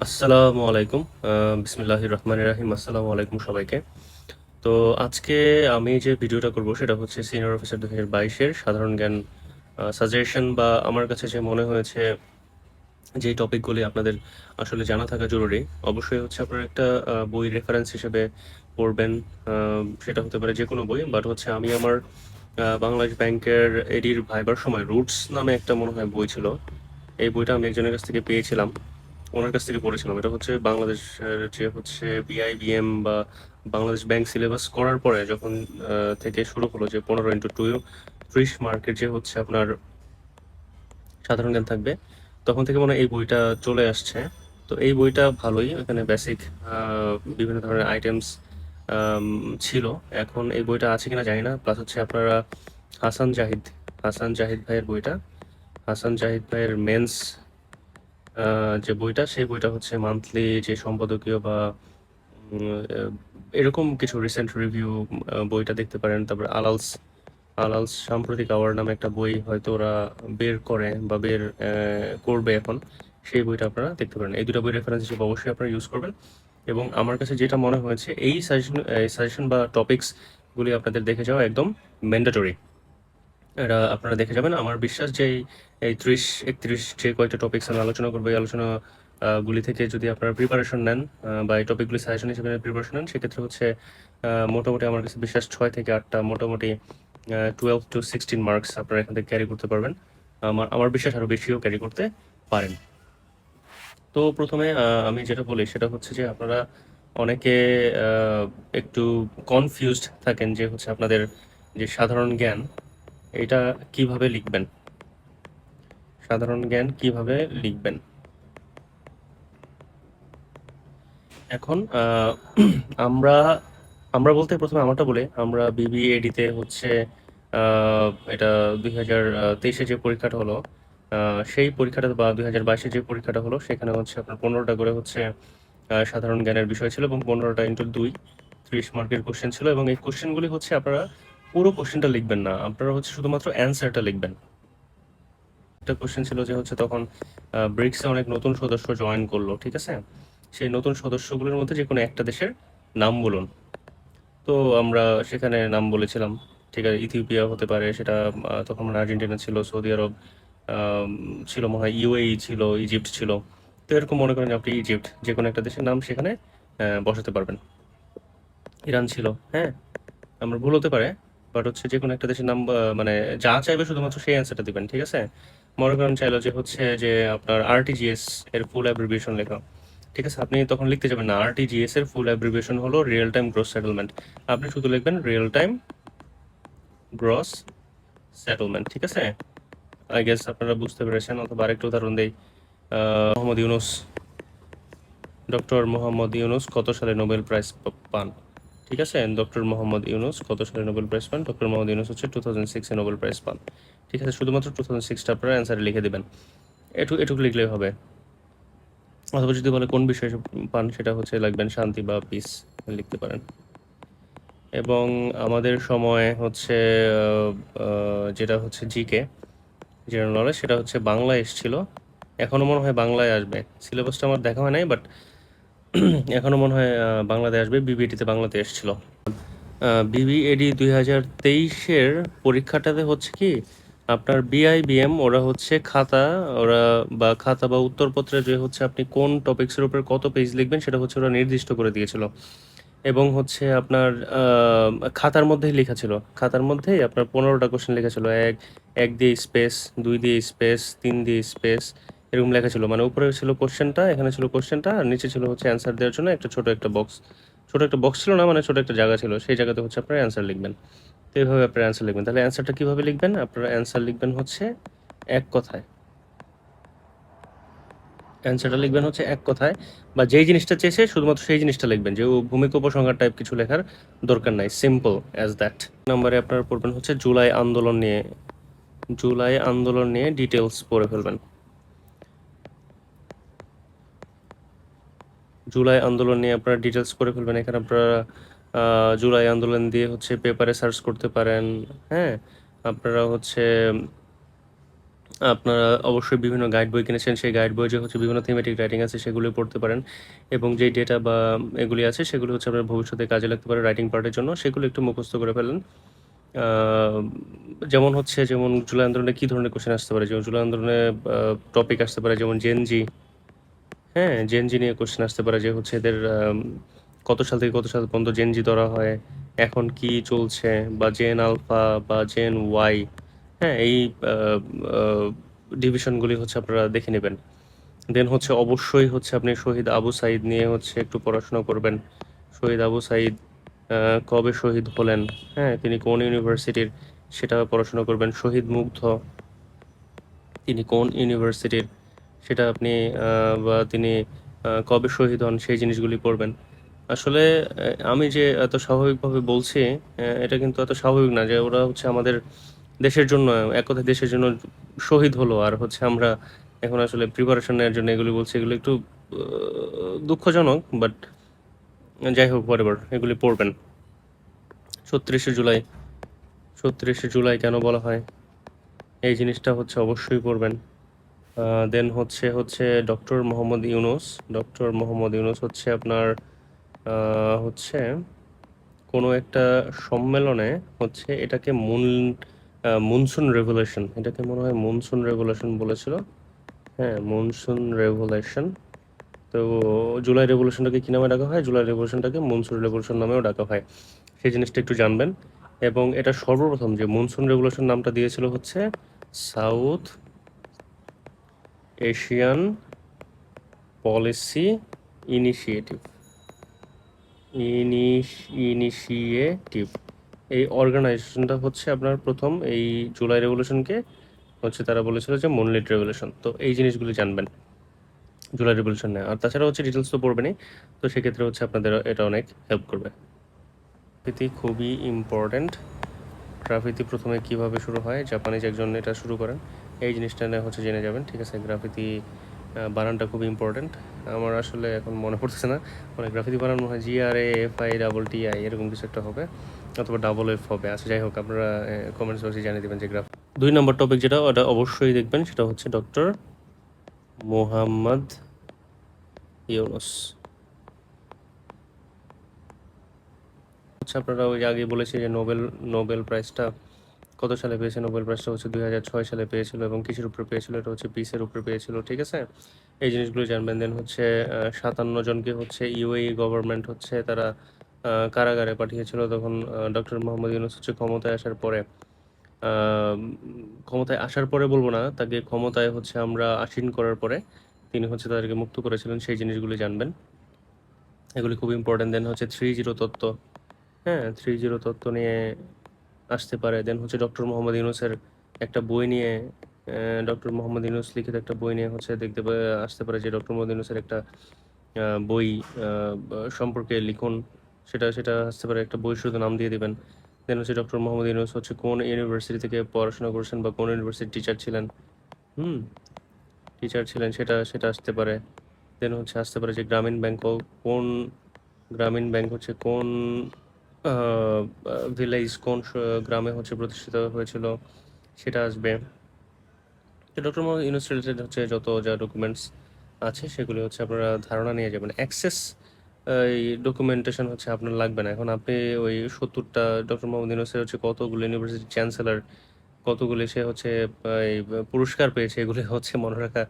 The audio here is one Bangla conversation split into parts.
আসসালামু আলাইকুম। বিসমিল্লাহির রহমানির রহিম। আসসালামু আলাইকুম সবাইকে। তো আজকে আমি যে ভিডিওটা করব সেটা হচ্ছে সিনিয়র অফিসার 2022 এর সাধারণ জ্ঞান সাজেশন বা আমার কাছে যে মনে হয়েছে যেই টপিকগুলি আপনাদের আসলে জানা থাকা জরুরি। অবশ্যই হচ্ছে আপনারা একটা বই রেফারেন্স হিসেবে পড়বেন। সেটা হতে পারে যেকোনো বই। বাট হচ্ছে আমি আমার বাংলাদেশ ব্যাংকের এডির ভাইবার সময় রুটস নামে একটা মনে হয় বই ছিল। এই বইটা আমি একজনের কাছ থেকে পেয়েছিলাম। ওনার কাছ থেকে পড়েছিলাম। এটা হচ্ছে বাংলাদেশের যে হচ্ছে বিআইবিএম বা বাংলাদেশ ব্যাংক সিলেবাস করার পরে যখন থেকে শুরু হলো যে 15x2 30 মার্কের যে হচ্ছে আপনার সাধারণ জ্ঞান থাকবে, তখন থেকে মনে হয় এই বইটা চলে আসছে। তো এই বইটা ভালোই। এখানে বেসিক বিভিন্ন ধরনের আইটেমস ছিল। এখন এই বইটা আছে কিনা জানি না। প্লাস হচ্ছে আপনারা হাসান জাহিদ হাসান জাহিদ ভাইয়ের বইটা, হাসান জাহিদ ভাইয়ের মেন্স যে বইটা, সেই বইটা হচ্ছে মান্থলি যে সম্পাদকীয় বা এরকম কিছু রিসেন্ট রিভিউ বইটা দেখতে পারেন। তারপরে আলালস আলালস সাম্প্রতিক আওয়ার নামে একটা বই হয়তো ওরা বের করে বা বের করবে এখন। সেই বইটা আপনারা দেখতে পারেন। এই দুটো বই রেফারেন্স হিসেবে অবশ্যই আপনারা ইউজ করবেন। এবং আমার কাছে যেটা মনে হয়েছে এই সাজেশন বা টপিকসগুলি আপনাদের দেখে যাওয়া একদম ম্যান্ডেটরি। এটা আপনারা দেখে যাবেন। আমার বিশ্বাস যে এই 30-31 যে কয়েকটা টপিকস আমি আলোচনা করবো, এই আলোচনা গুলি থেকে যদি আপনারা প্রিপারেশন নেন বা এই টপিকগুলি সাজেশন হিসেবে প্রিপারেশন নেন, সেক্ষেত্রে হচ্ছে মোটামুটি আমার কাছে বিশ্বাস 6 থেকে 8টা মোটামুটি 12 to 16 মার্কস আপনারা এখান থেকে ক্যারি করতে পারবেন। আমার বিশ্বাস আরও বেশিও ক্যারি করতে পারেন। তো প্রথমে আমি যেটা বলি সেটা হচ্ছে যে আপনারা অনেকে একটু কনফিউজড থাকেন যে হচ্ছে আপনাদের যে সাধারণ জ্ঞান এটা কিভাবে লিখবেন। সাধারণ জ্ঞান কিভাবে লিখবেন। এখন আমরা আমরা বলতে প্রথমে আমারটা বলে, আমরা বিবিএডিতে হচ্ছে এটা 2023-এ যে পরীক্ষাটা হলো, সেই পরীক্ষাটা বা 2022-এ যে পরীক্ষাটা হলো সেখানে হচ্ছে আপনার 15টা করে হচ্ছে সাধারণ জ্ঞানের বিষয় ছিল এবং 15টা x2 30 মার্কের কোশ্চেন ছিল। এবং এই কোশ্চেনগুলি হচ্ছে আপনারা পুরো কোশ্চেনটা লিখবেন না, আপনারা হচ্ছে শুধুমাত্র অ্যান্সারটা লিখবেন। একটা কোশ্চেন ছিল যে হচ্ছে তখন ব্রিক্সে অনেক নতুন সদস্য জয়েন করলো, ঠিক আছে? সেই নতুন সদস্যগুলোর মধ্যে যে কোনো একটা দেশের নাম বলুন। তো আমরা সেখানে নাম বলেছিলাম, ঠিক আছে? ইথিওপিয়া হতে পারে, সেটা তখন মানে আর্জেন্টিনা ছিল, সৌদি আরব ছিল মনে হয়, ইউএই ছিল, ইজিপ্ট ছিল। তো এরকম মনে করেন যে আপনি ইজিপ্ট যে কোনো একটা দেশের নাম সেখানে বসাতে পারবেন। ইরান ছিল, হ্যাঁ, আমার ভুল হতে পারে। বাট হচ্ছে যে কোনো একটা দেশের নাম মানে যা চাইবে শুধুমাত্র সেই অ্যান্সারটা দিবেন, ঠিক আছে? মনে করেন চাইলো যে হচ্ছে যে আপনার আরটিজিএস এর ফুল অ্যাব্রিভিয়েশন লেখা, ঠিক আছে? আপনি তখন লিখতে যাবেন না আরটিজিএস এর ফুল অ্যাব্রিভিয়েশন হলো রিয়েল টাইম গ্রস সেটেলমেন্ট। আপনি শুধু লিখবেন রিয়েল টাইম গ্রস সেটেলমেন্ট, ঠিক আছে? আই গেস আপনারা বুঝতে পেরেছেন। অথবা আরেকটা উদাহরণ দেই, মোহাম্মদ ইউনুস, ডক্টর মোহাম্মদ ইউনুস কত সালে নোবেল প্রাইজ পান? ঠিক আছে, ডক্টর মোহাম্মদ ইউনুস কত সালে নোবেল প্রাইজ পান? ডক্টর মোহাম্মদ ইউনুস হচ্ছে 2006-এ নোবেল প্রাইজ পান, ঠিক আছে? শুধুমাত্র 2006টা আপনারা অ্যান্সারে লিখে দেবেন। এটুকু লিখলেই হবে। অথবা যদি বলে কোন বিষয়ে পান, সেটা হচ্ছে লিখবেন শান্তি বা পিস, লিখতে পারেন। এবং আমাদের সময় হচ্ছে যেটা হচ্ছে জিকে জেনারেল নলেজ, সেটা হচ্ছে বাংলায় এসেছিল। এখনও মনে হয় বাংলায় আসবে। সিলেবাসটা আমার দেখা হয় নাই, বাট এখনও মনে হয় বাংলাতে আসবে। বিবিএডিতে বাংলাতে এসেছিল। বিবিএডি 2023-এর পরীক্ষাটাতে হচ্ছে কি আপনার বিআইবিএম ওরা হচ্ছে খাতা বা উত্তরপত্রে যে হচ্ছে আপনি কোন টপিক্সের উপর কত পেজ লিখবেন সেটা হচ্ছে ওরা নির্দিষ্ট করে দিয়েছিল। এবং হচ্ছে আপনার খাতার মধ্যেই লেখা ছিল, খাতার মধ্যেই আপনার 15টা কোশ্চেন লেখা ছিল। এক দিয়ে স্পেস, 2 দিয়ে স্পেস, 3 দিয়ে স্পেস, এরকম লেখা ছিল। মানে উপরে ছিল কোশ্চেনটা, এখানে ছিল কোশ্চেনটা, আর নিচে ছিল হচ্ছে অ্যান্সার দেওয়ার জন্য একটা ছোট একটা বক্স। ছোট একটা বক্স ছিল না, মানে ছোট একটা জায়গা ছিল, সেই জায়গাতে হচ্ছে আপনার অ্যান্সার লিখবেন। তো এইভাবে আপনার অ্যান্সার লিখবেন। তাহলে অ্যান্সারটা কীভাবে লিখবেন? আপনারা অ্যান্সার লিখবেন হচ্ছে এক কথায়। অ্যান্সারটা লিখবেন হচ্ছে এক কথায়, বা যেই জিনিসটা চেয়েছে শুধুমাত্র সেই জিনিসটা লিখবেন, যে ভূমিকা উপসংহার টাইপ কিছু লেখার দরকার নাই। Simple as that. নাম্বারে আপনারা পড়বেন হচ্ছে জুলাই আন্দোলন নিয়ে ডিটেলস পড়ে ফেলবেন। জুলাই আন্দোলন নিয়ে আপনারা ডিটেলস করে ফেলবেন। এখানে আপনারা জুলাই আন্দোলন দিয়ে হচ্ছে পেপারে সার্চ করতে পারেন, হ্যাঁ। আপনারা হচ্ছে আপনারা অবশ্যই বিভিন্ন গাইড বই কিনেছেন, সেই গাইড বই যে হচ্ছে বিভিন্ন থিমেটিক রাইটিং আছে সেগুলো পড়তে পারেন, এবং যেই ডেটা বা এগুলি আছে সেগুলো হচ্ছে আপনার ভবিষ্যতে কাজে লাগতে পারে রাইটিং পার্টের জন্য, সেগুলো একটু মুখস্থ করে ফেলেন। যেমন জুলাই আন্দোলনে কী ধরনের কোশ্চেন আসতে পারে, যেমন জুলাই আন্দোলনে টপিক আসতে পারে যেমন জেনজি। হ্যাঁ, জেনজি নিয়ে কোশ্চেন আসতে পারে যে হচ্ছে এদের কত সাল থেকে কত সাল পর্যন্ত জেনজি ধরা হয়, এখন কি চলছে, বা জেন আলফা বা জেন ওয়াই। হ্যাঁ, এই ডিভিশনগুলি হচ্ছে আপনারা দেখে নেবেন। দেন হচ্ছে অবশ্যই হচ্ছে আপনি শহীদ আবু সাইদ নিয়ে হচ্ছে একটু পড়াশোনা করবেন। শহীদ আবু সাইদ কবে শহীদ হলেন, হ্যাঁ, তিনি কোন ইউনিভার্সিটির, সেটা পড়াশোনা করবেন। শহীদ মুগ্ধ, তিনি কোন ইউনিভার্সিটির, সেটা আপনি বা তিনি কবে শহীদ হন সেই জিনিসগুলি পড়বেন। আসলে আমি যে এত স্বাভাবিকভাবে বলছি, এটা কিন্তু এত স্বাভাবিক না যে ওরা হচ্ছে আমাদের দেশের জন্য, এক কথায় দেশের জন্য শহীদ হলো, আর হচ্ছে আমরা এখন আসলে প্রিপারেশন নেওয়ার জন্য এগুলি বলছি। এগুলো একটু দুঃখজনক, বাট যাই হোক, হোয়াটএভার, এগুলি পড়বেন। 36শে জুলাই, 36শে জুলাই কেন বলা হয় এই জিনিসটা হচ্ছে অবশ্যই পড়বেন। দেন হচ্ছে ডক্টর মোহাম্মদ ইউনুস। ডক্টর মোহাম্মদ ইউনুস হচ্ছে আপনার হচ্ছে কোনো একটা সম্মেলনে হচ্ছে এটাকে মনসুন রেভলিউশন, এটাকে মনে হয় মনসুন রেভলিউশন বলেছিল। হ্যাঁ, মনসুন রেভলিউশন। তো জুলাই রেভলিউশনটাকে কী নামে ডাকা হয়, জুলাই রেভলিউশনটাকে মনসুন রেভলিউশন নামেও ডাকা হয়, সেই জিনিসটা একটু জানবেন। এবং এটা সর্বপ্রথম যে মনসুন রেভলিউশন নামটা দিয়েছিল হচ্ছে south Asian policy initiative. Initiative, এই অর্গানাইজেশনটা হচ্ছে আপনার প্রথম এই জুলাই রেভলিউশনকে হচ্ছে তারা বলেছিল যে মুনলিট রেভলিউশন। তো এই জিনিসগুলি জানবেন জুলাই রেভলিউশন নিয়ে। আর তাছাড়া হচ্ছে ডিটেলস তো পড়বেনই, তো সেক্ষেত্রে হচ্ছে আপনাদের এটা অনেক হেল্প করবে। গ্রাফিতি খুবই ইম্পর্ট্যান্ট। গ্রাফিতি প্রথমে কিভাবে শুরু হয়, জাপানিজ একজন এটা শুরু করেন, এই জিনিসটা নিয়ে হচ্ছে জেনে যাবেন, ঠিক আছে? গ্রাফিতি বানানটা খুব ইম্পর্ট্যান্ট। আমার আসলে এখন মনে পড়তেছে না, মানে গ্রাফিতি বানান মনে হয় GRAFITI এরকম কিছু একটা হবে, অথবা ডাবল এফ হবে। আচ্ছা, যাই হোক, আপনারা কমেন্টস বক্সে জানিয়ে দেবেন যে গ্রাফ। 2 নম্বর টপিক যেটা ওটা অবশ্যই দেখবেন, সেটা হচ্ছে ডক্টর মোহাম্মদ ইউনুস। হচ্ছে আপনারা ওই আগে বলেছি যে নোবেল প্রাইজটা কত সালে পেয়েছে। নোবেল প্রাইজটা হচ্ছে 2006 সালে পেয়েছিল, এবং কিসের উপরে পেয়েছিল, এটা হচ্ছে পিসের উপরে পেয়েছিল, ঠিক আছে? এই জিনিসগুলো জানবেন। দেন হচ্ছে 57 জনকে হচ্ছে ইউএই গভর্নমেন্ট হচ্ছে তারা কারাগারে পাঠিয়েছিল, তখন ডক্টর মোহাম্মদ ইউনুস হচ্ছে আহ, ক্ষমতায় আসার পরে বলবো না, তাকে ক্ষমতায় হচ্ছে আমরা আসীন করার পরে তিনি হচ্ছে তাদেরকে মুক্ত করেছিলেন, সেই জিনিসগুলি জানবেন, এগুলি খুব ইম্পর্টেন্ট। দেন হচ্ছে 3-0 তত্ত্ব, হ্যাঁ, 3-0 তত্ত্ব নিয়ে আসতে পারে। দেন হচ্ছে ডক্টর মোহাম্মদ ইউনুসের একটা বই নিয়ে, ডক্টর মোহাম্মদ ইউনুস লিখিত একটা বই নিয়ে হচ্ছে আসতে পারে যে ডক্টর মোহাম্মদ ইউনুসের একটা বই সম্পর্কে লিখুন, সেটা সেটা আসতে পারে, একটা বই শুধু নাম দিয়ে দিবেন। দেন হচ্ছে ডক্টর মোহাম্মদ ইউনুস হচ্ছে কোন ইউনিভার্সিটি থেকে পড়াশোনা করেছেন, বা কোন ইউনিভার্সিটির টিচার ছিলেন, টিচার ছিলেন, সেটা সেটা আসতে পারে। দেন হচ্ছে আসতে পারে যে গ্রামীণ ব্যাংক হচ্ছে কোন ভিলেজ, কোন গ্রামে হচ্ছে প্রতিষ্ঠিত হয়েছিল, সেটা আসবে। তো ডক্টর মোহাম্মদ ইউনুস রিলেটেড হচ্ছে যত যা ডকুমেন্টস আছে সেগুলি হচ্ছে আপনারা ধারণা নিয়ে যাবেন। অ্যাক্সেস এই ডকুমেন্টেশন হচ্ছে আপনার লাগবে না। এখন আপনি ওই 70টা ডক্টর মোহাম্মদ ইউনুসের হচ্ছে কতগুলো ইউনিভার্সিটি চ্যান্সেলর, কতগুলি সে হচ্ছে এই পুরস্কার পেয়েছে, এগুলি হচ্ছে মনে রাখা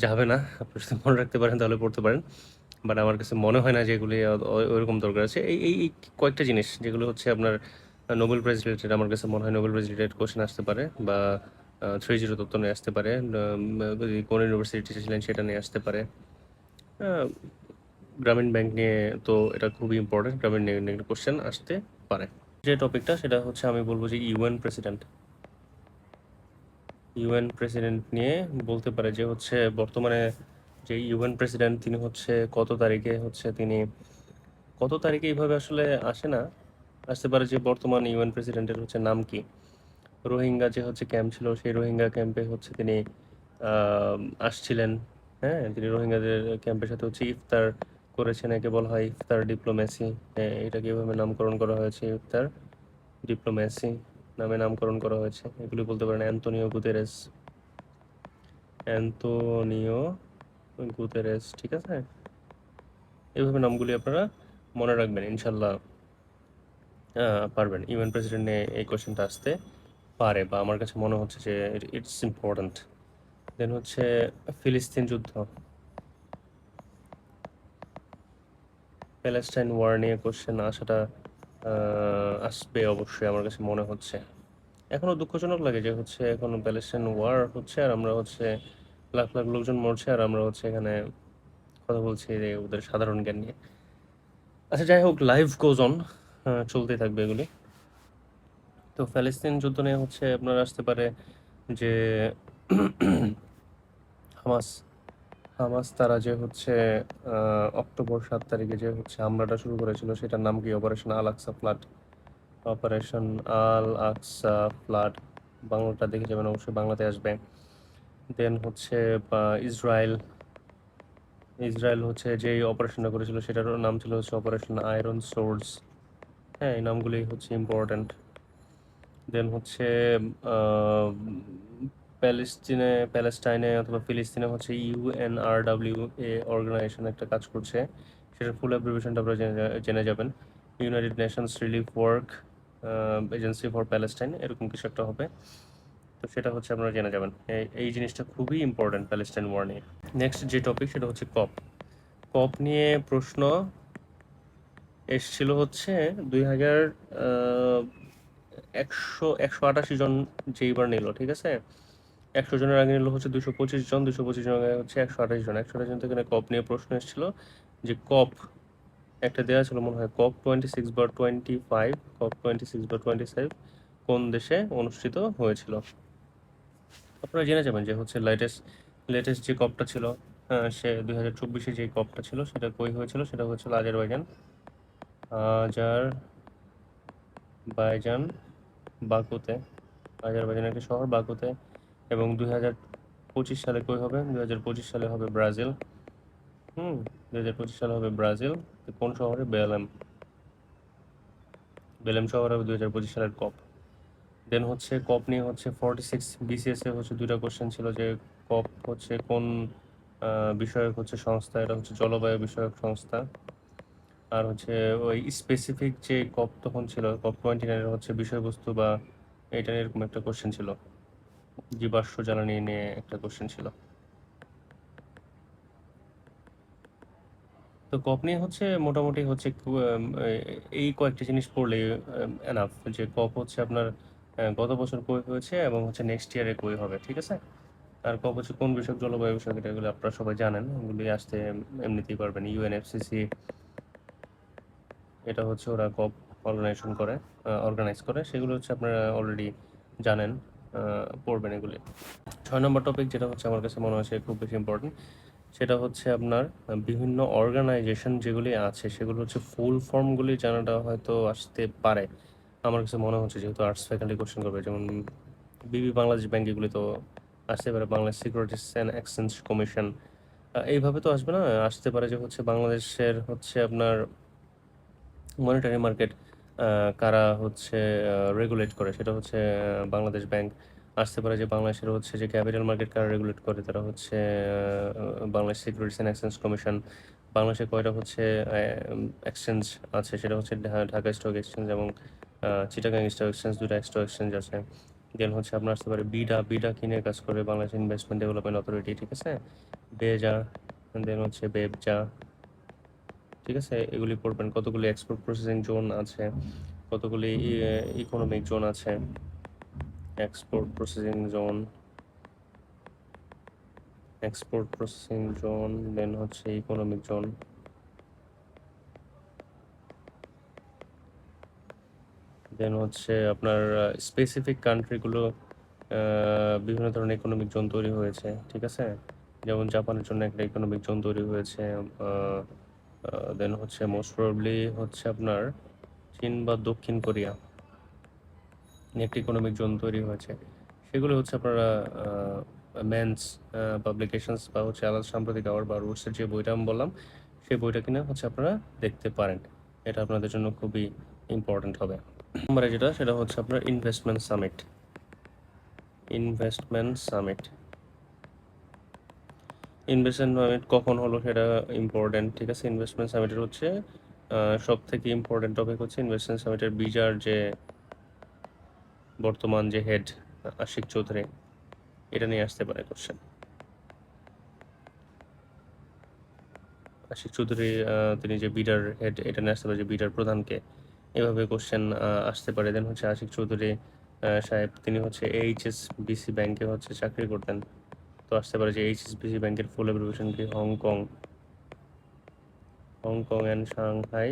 যাবে না। আপনি যদি মনে রাখতে পারেন তাহলে পড়তে পারেন, বাট আমার কাছে মনে হয় না যে এগুলি ওইরকম দরকার আছে। এই কয়েকটা জিনিস যেগুলো হচ্ছে আপনার নোবেল প্রাইজ রিলেটেড, আমার কাছে মনে হয় নোবেল প্রাইজ রিলেটেড কোশ্চেন আসতে পারে, বা 3-0 তত্ত্ব নিয়ে আসতে পারে, কোন ইউনিভার্সিটি টিচার ছিলেন সেটা নিয়ে আসতে পারে। আহ, গ্রামীণ ব্যাংক নিয়ে তো এটা খুবই ইম্পর্টেন্ট, গ্রামীণ নিয়ে কোশ্চেন আসতে পারে। যে টপিকটা সেটা হচ্ছে আমি বলবো যে ইউএন প্রেসিডেন্ট নিয়ে বলতে পারে যে হচ্ছে বর্তমানে যে ইউএন প্রেসিডেন্ট তিনি হচ্ছে কত তারিখে এইভাবে আসলে আসে না, আসতে পারে যে বর্তমান ইউএন প্রেসিডেন্টের হচ্ছে নাম কি। রোহিঙ্গা যে হচ্ছে ক্যাম্প ছিল, সেই রোহিঙ্গা ক্যাম্পে হচ্ছে তিনি আহ, আসছিলেন। হ্যাঁ, তিনি রোহিঙ্গাদের ক্যাম্পের সাথে হচ্ছে ইফতার করেছেন, একে বলা হয় ইফতার ডিপ্লোম্যাসি। হ্যাঁ, এটাকে এভাবে নামকরণ করা হয়েছে, ইফতার ডিপ্লোম্যাসি নামে নামকরণ করা হয়েছে। এগুলি বলতে পারেন অ্যান্তোনিও গুতেরেস। অ্যান্তোনিও গুতেরেস, ঠিক আছে? এইভাবে নামগুলি আপনারা মনে রাখবেন, ইনশাল্লাহ পারবেন। ইউএন প্রেসিডেন্ট নিয়ে এই কোয়েশ্চেনটা আসতে পারে, বা আমার কাছে মনে হচ্ছে যে ইটস ইম্পর্ট্যান্ট। দেন হচ্ছে ফিলিস্তিন যুদ্ধ, প্যালেস্টাইন ওয়ার নিয়ে কোশ্চেন আসাটা আসবে অবশ্যই, আমার কাছে মনে হচ্ছে। এখনও দুঃখজনক লাগে যে হচ্ছে এখন প্যালেস্টাইন ওয়ার হচ্ছে, আর আমরা হচ্ছে লাখ লাখ লোকজন মরছে, আর আমরা হচ্ছে এখানে কথা বলছি যে ওদের সাধারণ জ্ঞান নিয়ে। আচ্ছা, যাই হোক, লাইফ গোজ অন, চলতেই থাকবে এগুলি। তো প্যালেস্তিন যুদ্ধ নিয়ে হচ্ছে আপনার আসতে পারে যে হামাস হামাস তারা যে হচ্ছে অক্টোবর 7 তারিখে যে হচ্ছে হামলাটা শুরু করেছিল, সেটার নাম কি? অপারেশন আল আকসা ফ্লাড। অপারেশন আল আকসা ফ্লাড, বাংলাটা দেখে যাবেন, অবশ্যই বাংলাতে আসবে। দেন হচ্ছে ইসরায়েল ইসরায়েল হচ্ছে যেই অপারেশনটা করেছিল সেটারও নাম ছিল হচ্ছে অপারেশন আয়রন সোর্স। হ্যাঁ, এই নামগুলি হচ্ছে ইম্পর্ট্যান্ট। দেন হচ্ছে আহ, প্যালেস্টাইনে অথবা ফিলিস্তিনে হচ্ছে ইউএনআরডব্লিউ এ অর্গানাইজেশন একটা কাজ করছে, সেটার ফুল অ্যাব্রিভিয়েশনটা আপনারা জেনে যাবেন। United Nations relief work agency for Palestine, এরকম কিছু একটা হবে। তো সেটা হচ্ছে আপনারা জেনে যাবেন। এই জিনিসটা খুবই ইম্পর্ট্যান্ট প্যালেস্টাইন ওয়ার নিয়ে। নেক্সট যে টপিক সেটা হচ্ছে কপ। কপ নিয়ে প্রশ্ন এসছিল হচ্ছে 2000 188 জন যেইবার নিল, ঠিক আছে? 100 জনের আগে নিল হচ্ছে 225 জন, 225 জনের আগে হচ্ছে 128 জন। 128 জন থেকে কপ নিয়ে প্রশ্ন এসেছিল যে কপ একটা দেওয়া ছিল মনে হয়, COP26 বা 25, COP26 বা 25 কোন দেশে অনুষ্ঠিত হয়েছিল। আপনারা জেনে যাবেন যে হচ্ছে লেটেস্ট যে কপটা ছিল, সে 2024-এ যে কপটা ছিল সেটা কই হয়েছিল, সেটা হয়েছিল আজারবাইজান বাকুতে। আজারবাইজানের একটি শহর বাকুতে। এবং 2025 সালে কই হবে? 2025 সালে হবে ব্রাজিল। 2025 সালে হবে ব্রাজিল। কোন শহরে? বেলেম শহরে হবে 2025 সালের কপ। দেন হচ্ছে কপ নিয়ে হচ্ছে 46 বিসিএস এ হচ্ছে দুইটা কোশ্চেন ছিল যে কপ হচ্ছে কোন বিষয়ক হচ্ছে সংস্থা, এটা হচ্ছে জলবায়ু বিষয়ক সংস্থা। আর হচ্ছে ওই স্পেসিফিক যে কপ তখন ছিল, COP29 হচ্ছে বিষয়বস্তু বা এটা এরকম একটা কোশ্চেন ছিল, জীবাশ্ম জ্বালানি নিয়ে একটা কোশ্চেন ছিল। তো কপ নিয়ে হচ্ছে মোটামুটি হচ্ছে এই কয়েকটা জিনিস পড়লে এনাফ, যে কপ হচ্ছে আপনার গত বছর কই হয়েছে এবং হচ্ছে নেক্সট ইয়ারে কই হবে, ঠিক আছে? আর কপ হচ্ছে কোন বিষয়ক, জলবায়ু বিষয়ক, এগুলো আপনারা সবাই জানেন, এগুলি আসতে এমনিতেই পারবেন। ইউএনএফসিসি, এটা হচ্ছে ওরা কপ অর্গানাইজ করে, সেগুলো হচ্ছে আপনারা অলরেডি জানেন, পড়বেন এগুলি। 6 নম্বর টপিক যেটা হচ্ছে আমার কাছে মনে হয় খুব বেশি ইম্পর্টেন্ট, সেটা হচ্ছে আপনার বিভিন্ন অর্গানাইজেশন যেগুলি আছে সেগুলো হচ্ছে ফুল ফর্মগুলি জানাটা হয়তো আসতে পারে। আমার কাছে মনে হচ্ছে যেহেতু আর্টস ফ্যাকাল্টি কোশ্চেন করবে, যেমন বাংলাদেশ ব্যাংক, এগুলি তো আসতে পারে। Bangladesh securities and exchange commission, এইভাবে তো আসবে না। আসতে পারে যে হচ্ছে বাংলাদেশের হচ্ছে আপনার মনিটারি মার্কেট কারা হচ্ছে রেগুলেট করে, সেটা হচ্ছে বাংলাদেশ ব্যাংক। আসতে পারে যে বাংলাদেশের হচ্ছে যে ক্যাপিটাল মার্কেট কারা রেগুলেট করে, তারা হচ্ছে Bangladesh securities and exchange commission. বাংলাদেশে কয়টা হচ্ছে এক্সচেঞ্জ আছে, সেটা হচ্ছে ঢাকা স্টক এক্সচেঞ্জ এবং চিটাগাং স্টক এক্সচেঞ্জ, দুটো স্টক এক্সচেঞ্জ আছে। দেন হচ্ছে আপনার আসতে পারে বিডা কিনে কাজ করে বাংলাদেশ ইনভেস্টমেন্ট ডেভেলপমেন্ট অথরিটি, ঠিক আছে? বেজা, দেন হচ্ছে বেবজা, ঠিক আছে? এগুলি পড়বেন। কতগুলি এক্সপোর্ট প্রসেসিং জোন আছে, কতগুলি ইকোনমিক জোন আছে। এক্সপোর্ট প্রসেসিং জোন, দেন হচ্ছে ইকোনমিক জোন। দেন হচ্ছে আপনার স্পেসিফিক কান্ট্রিগুলো, বিভিন্ন ধরনের ইকোনমিক জোন তৈরি হয়েছে, ঠিক আছে? যেমন জাপানের জন্য একটা ইকোনমিক জোন তৈরি হয়েছে। দেন হচ্ছে মোস্ট প্রবাবলি হচ্ছে আপনার চীন বা দক্ষিণ কোরিয়া একটি ইকোনমিক জোন তৈরি হয়েছে। সেগুলো হচ্ছে আপনারা মেন্স পাবলিকেশনস বা হচ্ছে আলাদা সাম্প্রতিক আওয়ার বা রুটসের যে বইটা আমি বললাম, সেই বইটা কিনে হচ্ছে আপনারা দেখতে পারেন। এটা আপনাদের জন্য খুবই ইম্পর্ট্যান্ট হবে। নম্বরে যেটা, সেটা হচ্ছে আপনার ইনভেস্টমেন্ট সামিট। ইনভেস্টমেন্ট সামিট কখন হলো সেটা ইম্পর্টেন্ট, ঠিক আছে। ইনভেস্টমেন্ট সামিটের হচ্ছে সব থেকে ইম্পর্টেন্ট টপিক হচ্ছে ইনভেস্টমেন্ট সামিটের বিজার যে বর্তমান যে হেড আশিক চৌধুরী, এটা নিয়ে আসতে পারে কোশ্চেন। আশিক চৌধুরী তিনি যে বিডার হেড, এটা নিয়ে আসতে পারে যে বিডার প্রধানকে, এভাবে কোশ্চেন আসতে পারে। দেন হচ্ছে আশিক চৌধুরী সাহেব তিনি হচ্ছে এইচএসবিসি ব্যাংকে হচ্ছে চাকরি করতেন, তো আসতে পারে যে এইচএসবিসি ব্যাংকের ফুল অ্যাব্রিভিয়েশন কি, Hong Kong and Shanghai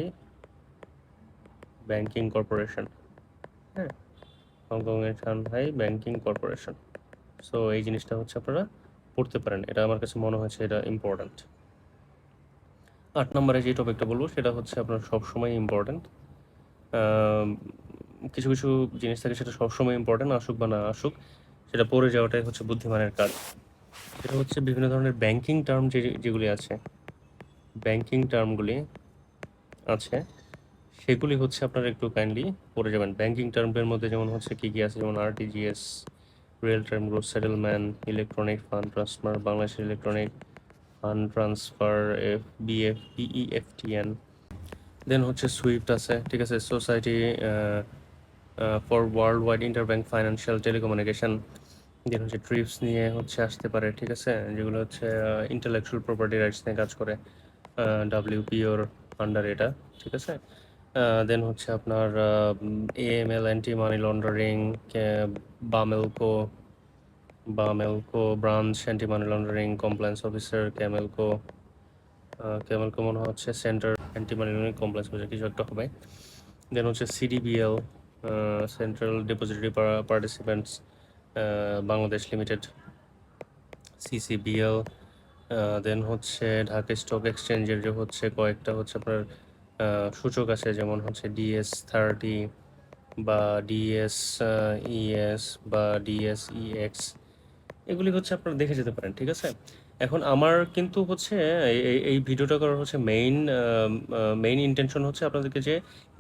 banking corporation. হ্যাঁ, Hong Kong and Shanghai banking corporation. So এই জিনিসটা হচ্ছে আপনারা পড়তে পারেন, এটা আমার কাছে মনে হয়েছে এটা ইম্পর্ট্যান্ট। 8 নম্বরে যে টপিকটা বলবো সেটা হচ্ছে আপনার সবসময় ইম্পর্ট্যান্ট। কিছু কিছু জিনিস থাকে সেটা সবসময় ইম্পর্ট্যান্ট, আসুক বা না আসুক সেটা পড়ে যাওয়াটাই হচ্ছে বুদ্ধিমানের কাজ। সেটা হচ্ছে বিভিন্ন ধরনের ব্যাংকিং টার্ম যেগুলি আছে, ব্যাংকিং টার্মগুলি আছে সেগুলি হচ্ছে আপনারা একটু কাইন্ডলি পড়ে যাবেন। ব্যাংকিং টার্মের মধ্যে যেমন হচ্ছে কী কী আছে, যেমন RTGS, real time growth settlement, electronic fund transfer, বাংলাদেশের electronic fund transfer, PEFTN. Then হচ্ছে সুইফট আছে, ঠিক আছে, society for world wide interbank financial telecommunication. Then হচ্ছে ট্রিপস নিয়ে হচ্ছে আসতে পারে, ঠিক আছে, যেগুলো হচ্ছে ইন্টেলেকচুয়াল প্রপার্টি রাইটস নিয়ে কাজ করে, ডাব্লিউপিওর আন্ডার এটা, ঠিক আছে। দেন হচ্ছে আপনার AML, anti money laundering, BAMLCO branch anti money laundering compliance officer, CAMLCO মনে হচ্ছে centre anti money laundering compliance officer, কিছু একটা হবে। দেন হচ্ছে CDBL, central depository participants Bangladesh limited, CCBL. Then হচ্ছে ঢাকা স্টক এক্সচেঞ্জের যে হচ্ছে কয়েকটা হচ্ছে আপনার সূচক আছে, যেমন হচ্ছে DS30 বা DSES বা DSEX, এগুলি হচ্ছে আপনারা দেখে যেতে পারেন, ঠিক আছে। এখন আমার কিন্তু হচ্ছে এই ভিডিওটা করার হচ্ছে মেইন ইন্টেনশন হচ্ছে আপনাদেরকে যে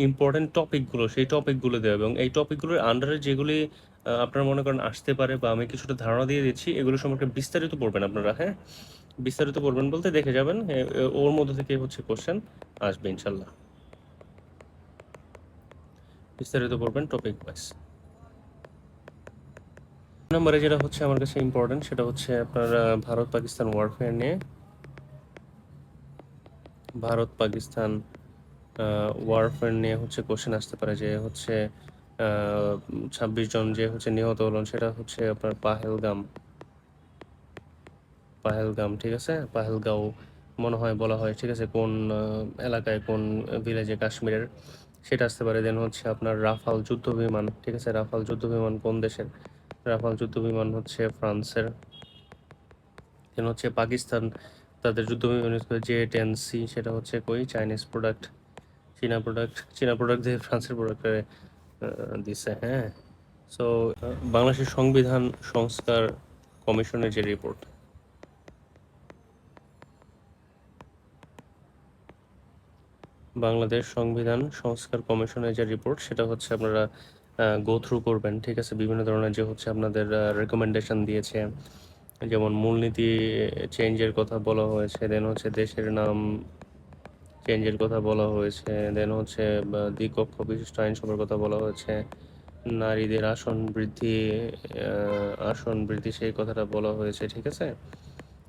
ইম্পর্টেন্ট টপিকগুলো, সেই টপিকগুলো দেওয়া, এবং এই টপিকগুলোর আন্ডারে যেগুলি আপনারা মনে করেন আসতে পারে বা আমি কিছুটা ধারণা দিয়ে দিচ্ছি, এগুলো সম্পর্কে বিস্তারিত পড়বেন আপনারা। হ্যাঁ, বিস্তারিত পড়বেন বলতে দেখে যাবেন, ওর মধ্যে থেকে হচ্ছে কোশ্চেন আসবে ইনশাল্লাহ। বিস্তারিত পড়বেন টপিক ওয়াইজ। নম্বরে যেটা হচ্ছে আমার কাছে ইম্পর্টেন্ট সেটা হচ্ছে আপনার ভারত পাকিস্তান ওয়ারফেয়ার নিয়ে, ভারত পাকিস্তান ওয়ারফেয়ার নিয়ে হচ্ছে কোশ্চেন আসতে পারে, যে হচ্ছে 26 জন যে হচ্ছে নিহত হলেন, সেটা হচ্ছে আপনার পাহেলগাম, ঠিক আছে, পাহেলগাঁও মনে হয় বলা হয়, ঠিক আছে, কোন এলাকায় কোন ভিলেজে কাশ্মীরের, সেটা আসতে পারে। দেন হচ্ছে আপনার রাফাল যুদ্ধ বিমান, ঠিক আছে, রাফাল যুদ্ধ বিমান কোন দেশের, রাফাল যুদ্ধ বিমান হচ্ছে ফ্রান্সের। দেন হচ্ছে পাকিস্তান তাদের যুদ্ধ বিমান J-10C, সেটা হচ্ছে কই, চাইনিজ প্রোডাক্ট, চীনা প্রোডাক্ট দিয়ে ফ্রান্সের প্রোডাক্টে দিছে। হ্যাঁ, সো বাংলাদেশের সংবিধান সংস্কার কমিশনের যে রিপোর্ট, বাংলাদেশ সংবিধান সংস্কার কমিশনের যে রিপোর্ট, সেটা হচ্ছে আপনারা গো থ্রু করবেন, ঠিক আছে। বিভিন্ন ধরনের যে হচ্ছে আপনাদের রেকমেন্ডেশন দিয়েছে, যেমন মূলনীতি চেঞ্জের কথা বলা হয়েছে, দেন হচ্ছে দেশের নাম চেঞ্জের কথা বলা হয়েছে, দেন হচ্ছে দ্বিকক্ষ বিশিষ্ট আইনসভার কথা বলা হয়েছে, নারীদের আসন বৃদ্ধি সেই কথাটা বলা হয়েছে, ঠিক আছে।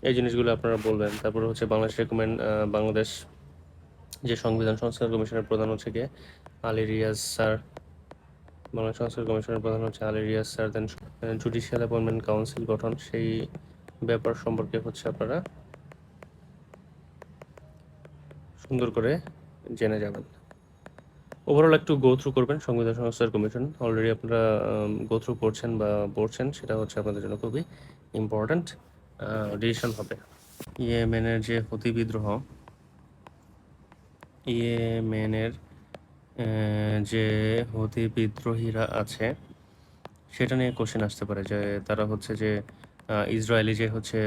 এই জিনিসগুলো আপনারা বলবেন। তারপরে হচ্ছে বাংলাদেশ যে সংবিধান সংস্কার কমিশনের প্রধান হচ্ছে গিয়ে আলী রিয়াজ স্যার, বাংলাদেশ সংস্কার কমিশনের প্রধান হচ্ছে আলী রিয়াজ স্যার। দেন জুডিশিয়াল অ্যাপয়েন্টমেন্ট কাউন্সিল গঠন, সেই ব্যাপার সম্পর্কে হচ্ছে আপনারা সুন্দর করে জেনে যাবেন। ওভারঅল একটু গো থ্রু করবেন সংবিধান সংস্কার কমিশন, অলরেডি আপনারা গো থ্রু করছেন বা পড়ছেন, সেটা হচ্ছে আপনাদের জন্য খুবই ইম্পর্ট্যান্ট ডিসিশন হবে। ইয়েমেনের যে হুতি বিদ্রোহ, ইয়েমেনের যে হুতি বিদ্রোহীরা আছে সেটা নিয়ে কোশ্চেন আসতে পারে, যে তারা হচ্ছে যে ইসরায়েলি যে হচ্ছে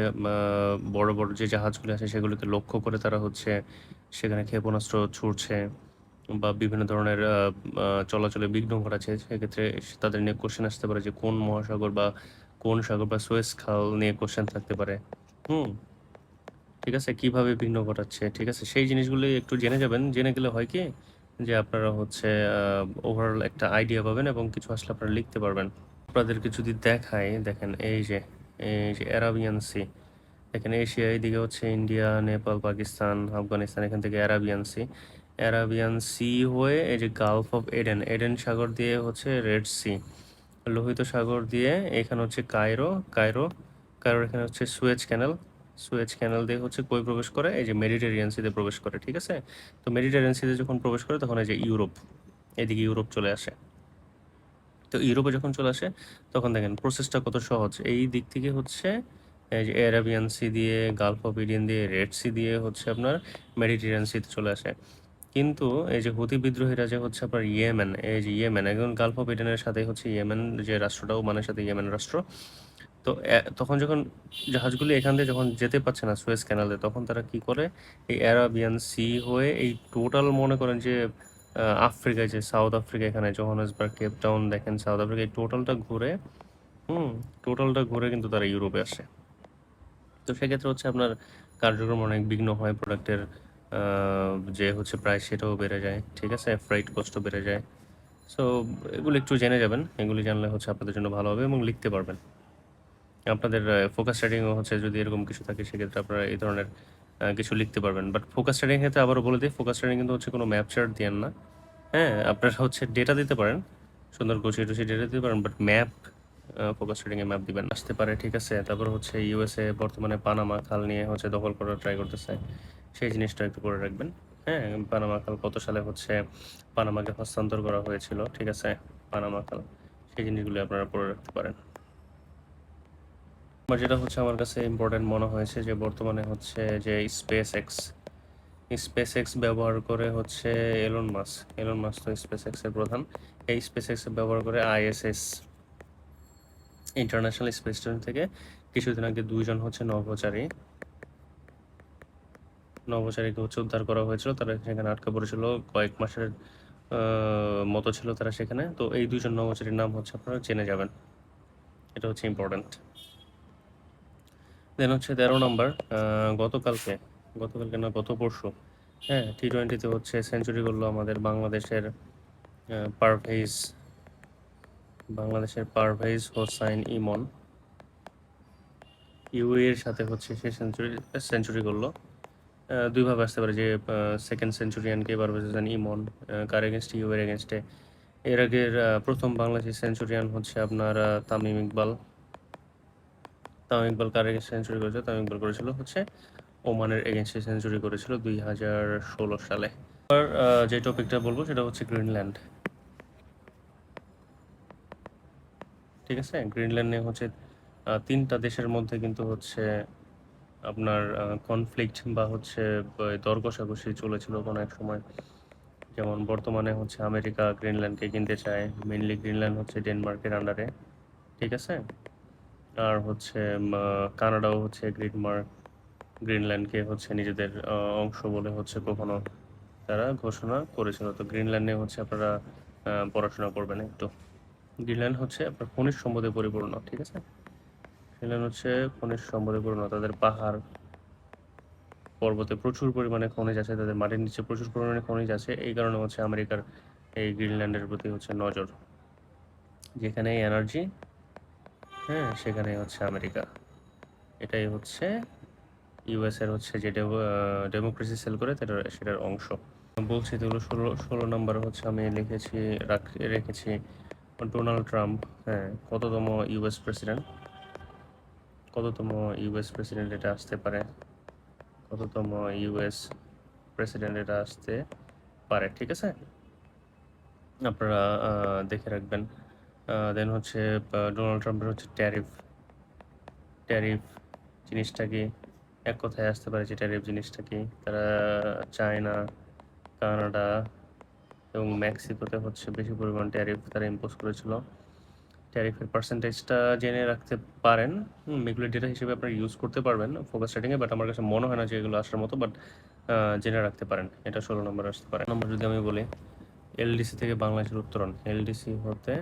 বড় বড় যে জাহাজগুলো আছে সেগুলোকে লক্ষ্য করে তারা হচ্ছে সেখানে ক্ষেপণাস্ত্র ছুড়ছে বা বিভিন্ন ধরনের চলাচলে বিঘ্ন ঘটাচ্ছে, সেক্ষেত্রে তাদের নিয়ে কোশ্চেন আসতে পারে যে কোন মহাসাগর বা কোন সাগর বা সুয়েজ খাল নিয়ে কোশ্চেন থাকতে পারে। হুম, ঠিক আছে? কিভাবে বিঘ্ন ঘটাচ্ছে, ঠিক আছে? সেই জিনিসগুলি একটু জেনে যাবেন। জেনে গেলে হয় কি? যে আপনারা হচ্ছে ওভারঅল একটা আইডিয়া পাবেন এবং কিছু আসলে আপনারা লিখতে পারবেন। আপনাদেরকে যদি দেখাই, দেখেন এই যে অ্যারাবিয়ান সি। দেখেন এশিয়া এইদিকে হচ্ছে ইন্ডিয়া, নেপাল, পাকিস্তান, আফগানিস্তান, এখান থেকে অ্যারাবিয়ান সি। অ্যারাবিয়ান সি হয়ে এই যে গালফ অফ এডেন, এডেন সাগর দিয়ে হচ্ছে রেড সি। লোহিত সাগর দিয়ে এখানে হচ্ছে কায়রোর এখানে হচ্ছে সুয়েজ ক্যানেল দিয়ে হচ্ছে কই প্রবেশ করে? এই যে মেডিটেরিয়ান সিতে প্রবেশ করে, ঠিক আছে? তো মেডিটেরিয়ান সিতে যখন প্রবেশ করে তখন এই যে ইউরোপ, এদিকে ইউরোপ চলে আসে। তো ইউরোপে যখন চলে আসে তখন দেখেন প্রসেসটা কত সহজ। এই দিক থেকে হচ্ছে এই যে অ্যারাবিয়ান সি দিয়ে, গালফ অফ এডেন দিয়ে, রেড সি দিয়ে হচ্ছে আপনার মেডিটেরিয়ান সিতে চলে আসে। কিন্তু এই যে হুতি বিদ্রোহীরা যে হচ্ছে আপনার ইয়েমেন, এই যে ইয়েমেন একদম গালফ অফ এডেনের সাথে হচ্ছে ইয়েমেন যে রাষ্ট্রটা, ওমানের সাথে ইয়েমেন রাষ্ট্র। তো তখন যখন জাহাজগুলি এখান দিয়ে যখন যেতে পারছে না সুয়েজ ক্যানালে, তখন তারা কি করে? এই অ্যারাবিয়ান সি হয়ে এই টোটাল মনে করেন যে আফ্রিকায়, যে সাউথ আফ্রিকা, এখানে জোহানেসবার্গ, কেপ টাউন, দেখেন সাউথ আফ্রিকা, এই টোটালটা ঘুরে, টোটালটা ঘুরে কিন্তু তারা ইউরোপে আসে। তো সেক্ষেত্রে হচ্ছে আপনার কার্যক্রম অনেক বিঘ্ন হয়, প্রোডাক্টের যে হচ্ছে প্রাইস সেটাও বেড়ে যায়, ঠিক আছে? ফ্রাইট কস্টও বেড়ে যায়। সো এগুলো একটু জেনে যাবেন, এগুলি জানলে হচ্ছে আপনাদের জন্য ভালো হবে এবং লিখতে পারবেন। আপনাদের ফোকাস রাইটিংও হচ্ছে যদি এরকম কিছু থাকে, সেক্ষেত্রে আপনারা এই ধরনের কিছু লিখতে পারবেন। বাট ফোকাস রাইটিং ক্ষেত্রে আবারও বলে দিই, ফোকাস রাইটিং কিন্তু হচ্ছে কোনো ম্যাপ চার্ট দিয়েন না। হ্যাঁ, আপনারা হচ্ছে ডেটা দিতে পারেন, সুন্দর গুছিয়ে টুছিয়ে ডেটা দিতে পারেন, বাট ম্যাপ, ফোকাস রাইটিংয়ে ম্যাপ দিবেন না। আসতে পারে, ঠিক আছে? তারপর হচ্ছে ইউএসএ বর্তমানে পানামা খাল নিয়ে হচ্ছে দখল করার ট্রাই করতেছে, সেই জিনিসটা একটু করে রাখবেন। হ্যাঁ, পানামা খাল কত সালে হচ্ছে পানামাকে হস্তান্তর করা হয়েছিল, ঠিক আছে? পানামা খাল, সেই জিনিসগুলো আপনারা পড়ে রাখতে পারেন। যেটা হচ্ছে আমার কাছে ইম্পর্টেন্ট মনে হয়েছে যে বর্তমানে হচ্ছে যে স্পেস এক্স ব্যবহার করে হচ্ছে এলন মাস্ক তো স্পেস এক্সের প্রধান। এই স্পেস এক্স ব্যবহার করে আইএসএস, ইন্টারন্যাশনাল স্পেস স্টেশন থেকে কিছুদিন আগে দুইজন হচ্ছে নভোচারীকে হচ্ছে উদ্ধার করা হয়েছিল। তারা সেখানে আটকা পড়েছিল, কয়েক মাসের মতো ছিল তারা সেখানে। তো এই দুইজন নভোচারীর নাম হচ্ছে আপনারা জেনে যাবেন, এটা হচ্ছে ইম্পর্টেন্ট। দেন হচ্ছে 13 নম্বর, গতকালকে না গত পরশু, হ্যাঁ, টি-20তে হচ্ছে সেঞ্চুরি করলো আমাদের পারভেজ বাংলাদেশের হোসাইন ইমন। এর সাথে হচ্ছে সে সেঞ্চুরি করলো। দুইভাবে আসতে পারে যে সেকেন্ড সেঞ্চুরিয়ানকে পারভেজ হোসেন ইমন, কার এগেনস্টে? এর এগেনস্টে। এর আগের প্রথম বাংলাদেশি সেঞ্চুরিয়ান হচ্ছে আপনার তামিম ইকবাল কার এগেনস্টে সেঞ্চুরি করেছিল? তামিম ইকবাল করেছিল হচ্ছে ওমানের এগেনস্টে সেঞ্চুরি করেছিল 2016 সালে। এবার যে টপিকটা বলবো সেটা হচ্ছে গ্রিনল্যান্ড, ঠিক আছে? গ্রিনল্যান্ড নিয়ে হচ্ছে তিনটা দেশের মধ্যে কিন্তু হচ্ছে আপনার কনফ্লিক্ট বা হচ্ছে দর কষাকষি চলেছিল কোনো এক সময়। যেমন বর্তমানে হচ্ছে আমেরিকা গ্রিনল্যান্ডকে কিনতে চায়, মেনলি গ্রিনল্যান্ড হচ্ছে ডেনমার্কের আন্ডারে, ঠিক আছে? আর হচ্ছে কানাডাও হচ্ছে গ্রিনল্যান্ডকে হচ্ছে নিজেদের অংশ বলে হচ্ছে কখনো তারা ঘোষণা করেছিল। তো গ্রিনল্যান্ডে হচ্ছে আপনারা পড়াশোনা করবেন একটু। গ্রিনল্যান্ড হচ্ছে আপনার খনিজ সম্পদে পরিপূর্ণ, ঠিক আছে? গ্রিনল্যান্ড হচ্ছে খনিজ সম্পদে পরিপূর্ণ, তাদের পাহাড় পর্বতে প্রচুর পরিমাণে খনিজ আছে, তাদের মাটির নিচে প্রচুর পরিমাণে খনিজ আছে। এই কারণে হচ্ছে আমেরিকার এই গ্রিনল্যান্ডের প্রতি হচ্ছে নজর, যেখানে এনার্জি, হ্যাঁ, সেখানেই হচ্ছে আমেরিকা। এটাই হচ্ছে ইউএসের হচ্ছে যে ডেমোক্রেসি সেল করে সেটার অংশ। বলছি তো, 16 নম্বর হচ্ছে আমি রেখেছি ডোনাল্ড ট্রাম্প। হ্যাঁ, কততম ইউএস প্রেসিডেন্ট এটা আসতে পারে? কততম ইউএস প্রেসিডেন্ট এটা আসতে পারে, ঠিক আছে? আপনারা দেখে রাখবেন। দেন হচ্ছে ডোনাল্ড ট্রাম্পের হচ্ছে ট্যারিফ জিনিসটা কি? এক কথায় আসতে পারে যে ট্যারিফ জিনিসটা কি? তারা চায়না, কানাডা এবং মেক্সিকোতে হচ্ছে বেশি পরিমাণ ট্যারিফ তারা ইম্পোজ করেছিল। ট্যারিফের পার্সেন্টেজটা জেনে রাখতে পারেন। এগুলো ডেটা হিসেবে আপনারা ইউজ করতে পারবেন ফোকাস রাইটিংয়ে, বাট আমার কাছে মনে হয় না যে এগুলো আসার মতো, বাট জেনে রাখতে পারেন। এটা 16 নম্বর আসতে পারে। নম্বর যদি আমি বলি, এলডিসি থেকে বাংলাদেশের উত্তরণ। এলডিসি হতে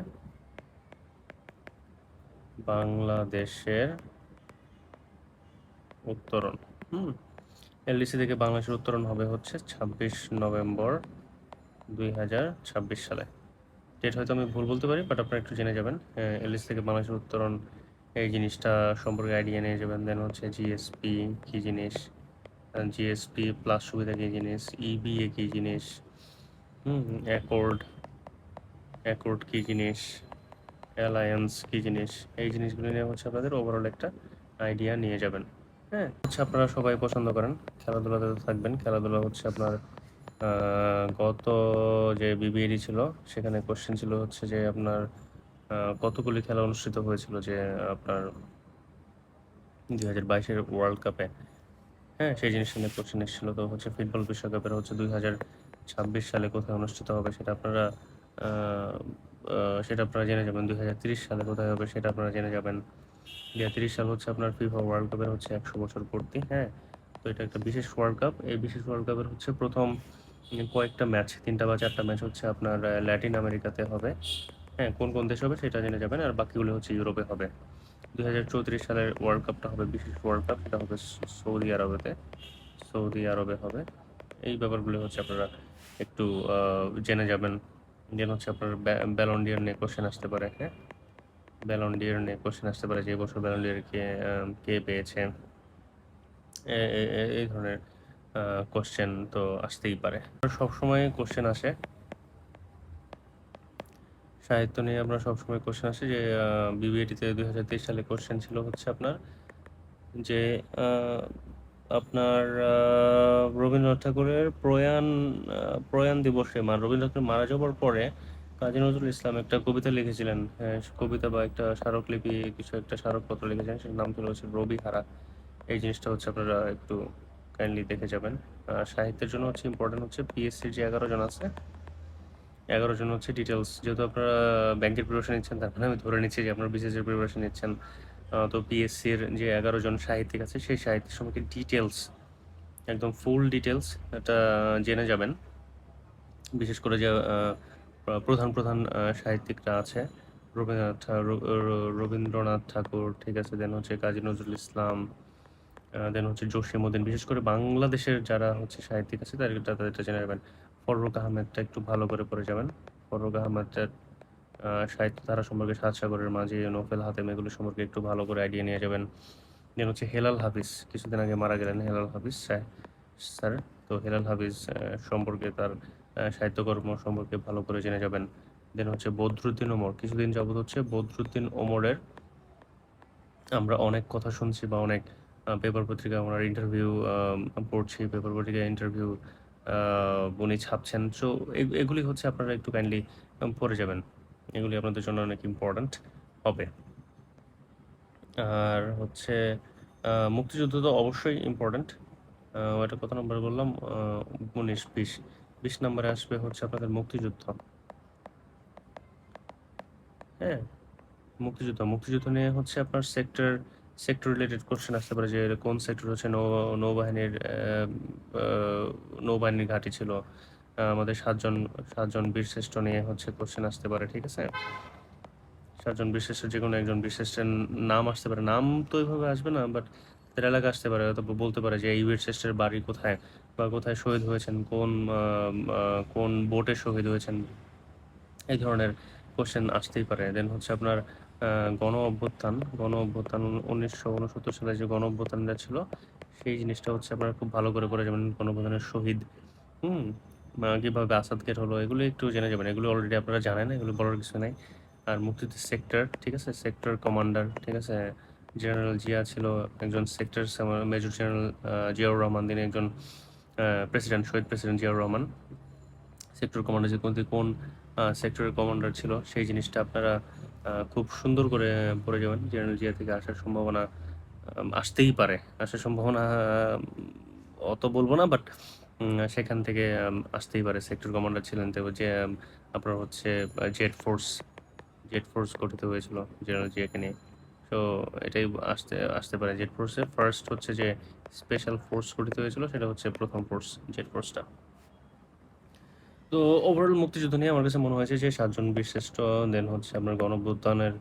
বাংলাদেশের উত্তরণ, হুম এলডিসি থেকে বাংলাদেশের উত্তরণ হবে হচ্ছে 26 নভেম্বর 2026 সালে। ডেট হয়তো আমি ভুল বলতে পারি, বাট আপনারা একটু জেনে যাবেন। এলডিসি থেকে বাংলাদেশের উত্তরণ এই জিনিসটা সম্পর্কে আইডিয়া নিয়ে যাবেন। দেন হচ্ছে জিএসপি কী জিনিস, জিএসপি প্লাস সুবিধা কী জিনিস, ইবিএ কী জিনিস, অ্যাকর্ড অ্যাকর্ড কী জিনিস, অ্যালায়েন্স কী জিনিস, এই জিনিসগুলো নিয়ে হচ্ছে আপনাদের ওভারঅল একটা আইডিয়া নিয়ে যাবেন। হ্যাঁ, হচ্ছে আপনারা সবাই পছন্দ করেন খেলাধুলাতে থাকবেন। খেলাধুলা হচ্ছে আপনার গত যে বিবিএডি ছিল সেখানে কোশ্চেন ছিল হচ্ছে যে আপনার কতগুলি খেলা অনুষ্ঠিত হয়েছিল যে আপনার 2022-এর ওয়ার্ল্ড কাপে। হ্যাঁ, সেই জিনিসটা নিয়ে কোশ্চেন এসেছিল। তো হচ্ছে ফুটবল বিশ্বকাপের হচ্ছে 2026 সালে কোথায় অনুষ্ঠিত হবে সেটা আপনারা জেনে যাবেন। 2030 সালে কোথায় হবে সেটা আপনারা জেনে যাবেন। 2030 সাল হচ্ছে আপনার ফিফা ওয়ার্ল্ড কাপের হচ্ছে 100 বছর পূর্তি। হ্যাঁ, তো এটা একটা বিশেষ ওয়ার্ল্ড কাপ। এই বিশেষ ওয়ার্ল্ড কাপের হচ্ছে প্রথম কয়েকটা ম্যাচ, 3টা বা 4টা ম্যাচ হচ্ছে আপনার ল্যাটিন আমেরিকাতে হবে। হ্যাঁ, কোন কোন দেশ হবে সেটা জেনে যাবেন, আর বাকিগুলো হচ্ছে ইউরোপে হবে। 2034 সালের ওয়ার্ল্ড কাপটা হবে বিশেষ ওয়ার্ল্ড কাপ, সেটা হবে সৌদি আরবে হবে। এই ব্যাপারগুলো হচ্ছে আপনারা একটু জেনে যাবেন। যেন হচ্ছে আপনার ব্যালন ডি'র নিয়ে কোশ্চেন আসতে পারে। হ্যাঁ, ব্যালন ডি'র নিয়ে কোশ্চেন আসতে পারে যে বছর ব্যালন ডি'র কে পেয়েছে। এই ধরনের কোশ্চেন তো আসতেই পারে। সবসময় কোশ্চেন আসে সাহিত্য নিয়ে, আপনার সবসময় কোশ্চেন আসে যে বিবিএটিতে 2023 সালে কোশ্চেন ছিল হচ্ছে আপনার যে আপনার রবীন্দ্রনাথ ঠাকুরের প্রয়াণ দিবসে রবীন্দ্রনাথ ঠাকুর মারা যাওয়ার পরে কাজী নজরুল ইসলাম একটা কবিতা লিখেছিলেন। কবিতা বা একটা স্মারকলিপি, কিছু একটা স্মারকপত্র লিখেছেন, সেটার নাম ছিল হচ্ছে রবিহারা। এই জিনিসটা হচ্ছে আপনারা একটু কাইন্ডলি দেখে যাবেন। সাহিত্যের জন্য হচ্ছে ইম্পর্টেন্ট হচ্ছে পিএসসির যে 11 জন আছে, 11 জন হচ্ছে ডিটেলস। যেহেতু আপনারা ব্যাংকের প্রিপারেশন নিচ্ছেন, তার মানে আমি ধরে নিচ্ছি যে আপনারা বিসিএস এর প্রিপারেশন নিচ্ছেন। তো পিএসসির যে 11 জন সাহিত্যিক আছে সেই সাহিত্যিক সম্পর্কে ডিটেলস, একদম ফুল ডিটেলস এটা জেনে যাবেন। বিশেষ করে যে প্রধান প্রধান সাহিত্যিকরা আছে, রবীন্দ্রনাথ ঠাকুর, ঠিক আছে, দেন হচ্ছে কাজী নজরুল ইসলাম, দেন হচ্ছে জসীমউদ্দিন। বিশেষ করে বাংলাদেশের যারা হচ্ছে সাহিত্যিক আছে তাদেরটা জেনে যাবেন। ফররুখ আহমেদটা একটু ভালো করে পড়ে যাবেন। ফররুখ আহমেদের সাহিত্য ধারা সম্পর্কে সাত সাগরের মাঝি, নোফেল হাতেম, এগুলো সম্পর্কে একটু ভালো করে আইডিয়া নিয়ে যাবেন। দেন হচ্ছে হেলাল হাফিজ, কিছুদিন আগে মারা গেলেন হেলাল হাফিজ স্যার। তো হেলাল হাফিজ সম্পর্কে, তার সাহিত্যকর্ম সম্পর্কে ভালো করে জেনে যাবেন। দেন হচ্ছে বদরুদ্দিন ওমর, কিছুদিন যাবত হচ্ছে বদরুদ্দিন ওমরের আমরা অনেক কথা শুনছি বা অনেক পেপার পত্রিকায় আমরা ইন্টারভিউ পড়ছি, পেপার পত্রিকায় ইন্টারভিউ উনি ছাপছেন। সো এগুলি হচ্ছে আপনারা একটু কাইন্ডলি পড়ে যাবেন। এগুলি আপনাদের জন্য অনেক ইম্পর্ট্যান্ট হবে। আর হচ্ছে মুক্তিযুদ্ধ তো অবশ্যই ইম্পর্ট্যান্ট। ওটা কত নম্বর বললাম? 19, 20 নম্বরে আসবে হচ্ছে আপনাদের মুক্তিযুদ্ধ। হ্যাঁ, মুক্তিযুদ্ধ নিয়ে হচ্ছে আপনার সেক্টর রিলেটেড কোশ্চেন আসতে পারে যে কোন সেক্টর হচ্ছে নৌবাহিনীর নৌবাহিনীর ঘাঁটি ছিল। আমাদের সাতজন বীরশ্রেষ্ঠ নিয়ে হচ্ছে কোশ্চেন আসতে পারে, ঠিক আছে। 7জন বীরশ্রেষ্ঠ, যে কোনো একজন বীরশ্রেষ্ঠের নাম আসতে পারে। নাম তো ওইভাবে আসবে না, বাট তার এলাকা আসতে পারে, হয়তো বলতে পারে যে এই বীরশ্রেষ্ঠের বাড়ি কোথায় বা কোথায় শহীদ হয়েছেন, কোন বোটে শহীদ হয়েছেন। এই ধরনের কোশ্চেন আসতেই পারে। দেন হচ্ছে আপনার গণ অভ্যুত্থান 1969 সালে যে গণ অভ্যুত্থানটা ছিল, সেই জিনিসটা হচ্ছে আপনারা খুব ভালো করে পড়ে যাবেন। গণ অভ্যুত্থানের শহীদ কীভাবে আসাদগেট হলো, এগুলো একটু জেনে যাবেন। এগুলো অলরেডি আপনারা জানেন, এগুলো বলার কিছু নেই। আর মুক্তিযুদ্ধের সেক্টর, ঠিক আছে, সেক্টর কমান্ডার, ঠিক আছে, জেনারেল জিয়া ছিল একজন sector, major general Ziaur Rahman, তিনি একজন প্রেসিডেন্ট, শহীদ president Ziaur Rahman. Sector commander যে কোন সেক্টরের কমান্ডার ছিল সেই জিনিসটা আপনারা খুব সুন্দর করে পড়ে যাবেন। জেনারেল জিয়া থেকে আসার সম্ভাবনা আসতেই পারে, আসার সম্ভাবনা অত বলবো না, বাট সেখান থেকে আসতেই পারে। সেক্টর কমান্ডার ছিলেন তো যে আপনার হচ্ছে জেট ফোর্স গঠিত হয়েছিল জেনারেল জিয়াকে নিয়ে। তো এটাই আসতে পারে। জেট ফোর্সের ফার্স্ট হচ্ছে যে স্পেশাল ফোর্স গঠিত হয়েছিল, সেটা হচ্ছে প্রথম ফোর্স, জেট ফোর্সটা। তো ওভারঅল মুক্তিযুদ্ধ নিয়ে আমার কাছে মনে হয়েছে যে 7জন বীরশ্রেষ্ঠ, দেন হচ্ছে আপনার গণঅভ্যুত্থানের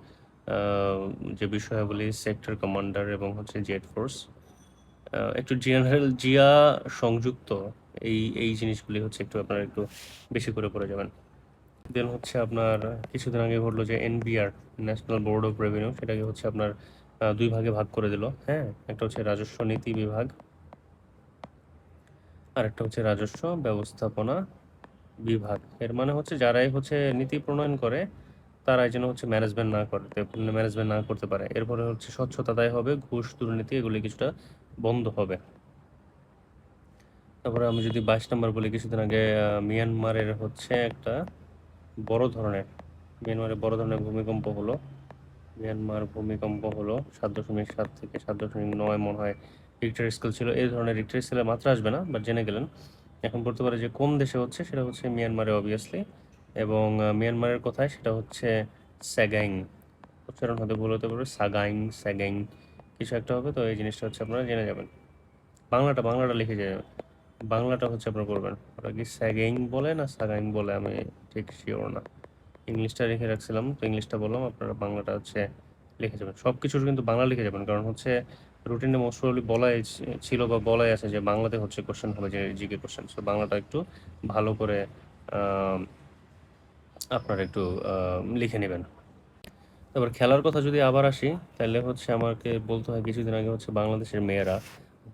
যে বিষয়াবলী, সেক্টর কমান্ডার এবং হচ্ছে জেট ফোর্স, একটু জেনারেল জিয়া সংযুক্ত এই জিনিসগুলি হচ্ছে একটু আপনারা একটু বেশি করে পড়ে যাবেন। দেন হচ্ছে আপনার কিছুদিন আগে ঘটলো যে NBR, national board of revenue, সেটাকে হচ্ছে আপনার দুই ভাগে ভাগ করে দিল। হ্যাঁ, একটা হচ্ছে রাজস্ব নীতি বিভাগ, আর একটা হচ্ছে রাজস্ব ব্যবস্থাপনা বিভাগ। এর মানে হচ্ছে যারাই হচ্ছে নীতি প্রণয়ন করে তারাই যেন হচ্ছে ম্যানেজমেন্ট না করতে পারে। এরপরে হচ্ছে স্বচ্ছতা আদায় হবে, ঘুষ দুর্নীতি এগুলি কিছুটা বন্ধ হবে। তারপরে আমি যদি 22 নম্বর বলি, কিছুদিন আগে মিয়ানমারের হচ্ছে একটা বড় ধরনের মিয়ানমারে বড় ধরনের ভূমিকম্প হলো 7.7 থেকে 7.9 মনে হয় রিক্টার স্কেল ছিল। এই ধরনের রিক্টার স্কেলের মাত্রা আসবে না, বাট জেনে গেলেন। এখন বলতে পারে যে কোন দেশে হচ্ছে, সেটা হচ্ছে মিয়ানমারে অবভিয়াসলি। এবং মিয়ানমারের কথায় সেটা হচ্ছে স্যাগাইং, উচ্চারণ হতে ভুল হতে পারে, স্যাগাইং কিছু একটা হবে। তো এই জিনিসটা হচ্ছে আপনারা জেনে যাবেন। বাংলাটা লিখে যাবেন। বাংলাটা হচ্ছে আপনারা করবেন, ওটা কি স্যাগাইং বলে না সাগাইং বলে আমি ঠিক শিওর না। ইংলিশটা লিখে রাখছিলাম, তো ইংলিশটা বললাম, আপনারা বাংলাটা হচ্ছে লিখে যাবেন। সব কিছুর কিন্তু বাংলা লিখে যাবেন, কারণ হচ্ছে রুটিনে মোস্ট প্রবাবলি ছিল বা বলাই আছে যে বাংলাতে হচ্ছে কোশ্চেন হবে, যে জিকে কোশ্চেন। সো বাংলাটা একটু ভালো করে আহ, আপনারা একটু লিখে নেবেন। তারপর খেলার কথা যদি আবার আসি, তাহলে হচ্ছে আমাকে বলতে হয় কিছুদিন আগে হচ্ছে বাংলাদেশের মেয়েরা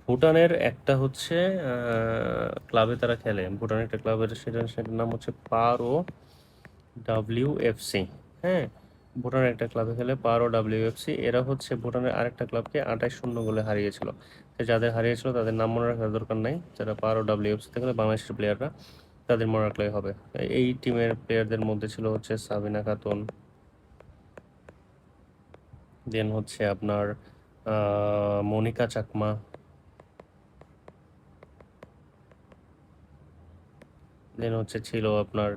ভুটানের একটা হচ্ছে ক্লাবে তারা খেলে। ভুটানের একটা ক্লাবের সেটার নাম হচ্ছে পারো WFC। হ্যাঁ, ভুটানের একটা ক্লাবে খেলে পারো WFC। এরা হচ্ছে ভুটানের আরেকটা ক্লাবকে 28-0 গোলে হারিয়েছিল। তো যাদের হারিয়েছিল তাদের নাম মনে রাখার দরকার নাই, যারা পারো WFC থেকে বাংলাদেশের প্লেয়াররা, তাদের মনে রাখলেই হবে। এই টিমের প্লেয়ারদের মধ্যে ছিল হচ্ছে সাবিনা খাতুন, দেন হচ্ছে আপনার মনিকা চাকমা, দেন হচ্ছে ছিল আপনার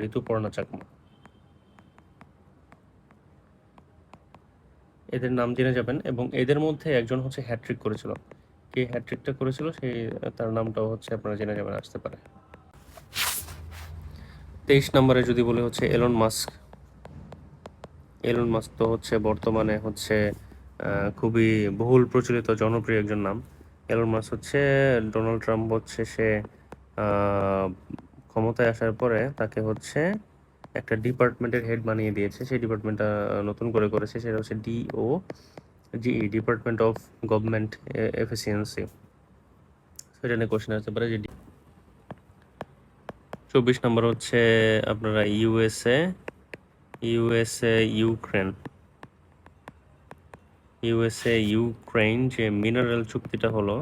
ঋতুপর্ণা চাকমা। এদের নাম জেনে যাবেন, এবং এদের মধ্যে একজন হচ্ছে হ্যাট্রিক করেছিল। কে হ্যাট্রিকটা করেছিল সেই তার নামটাও হচ্ছে আপনারা জেনে যাবেন, আসতে পারে। 23 নম্বরে যদি বলে হচ্ছে এলন মাস্ক তো হচ্ছে বর্তমানে হচ্ছে খুবই বহুল প্রচলিত জনপ্রিয় একজন নাম। এলন মাস্ক হচ্ছে ডোনাল্ড ট্রাম্প হচ্ছে সে আহ, ক্ষমতায় আসার পরে তাকে হচ্ছে একটা ডিপার্টমেন্টের হেড বানিয়ে দিয়েছে। সেই ডিপার্টমেন্টটা নতুন করে করেছে, সেটা হচ্ছে DOGE, department of government efficiency. সেটা নিয়ে কোশ্চেন আসতে পারে যে 24 নম্বর হচ্ছে আপনারা ইউএসএ ইউক্রেন যে মিনারেল চুক্তিটা হলো,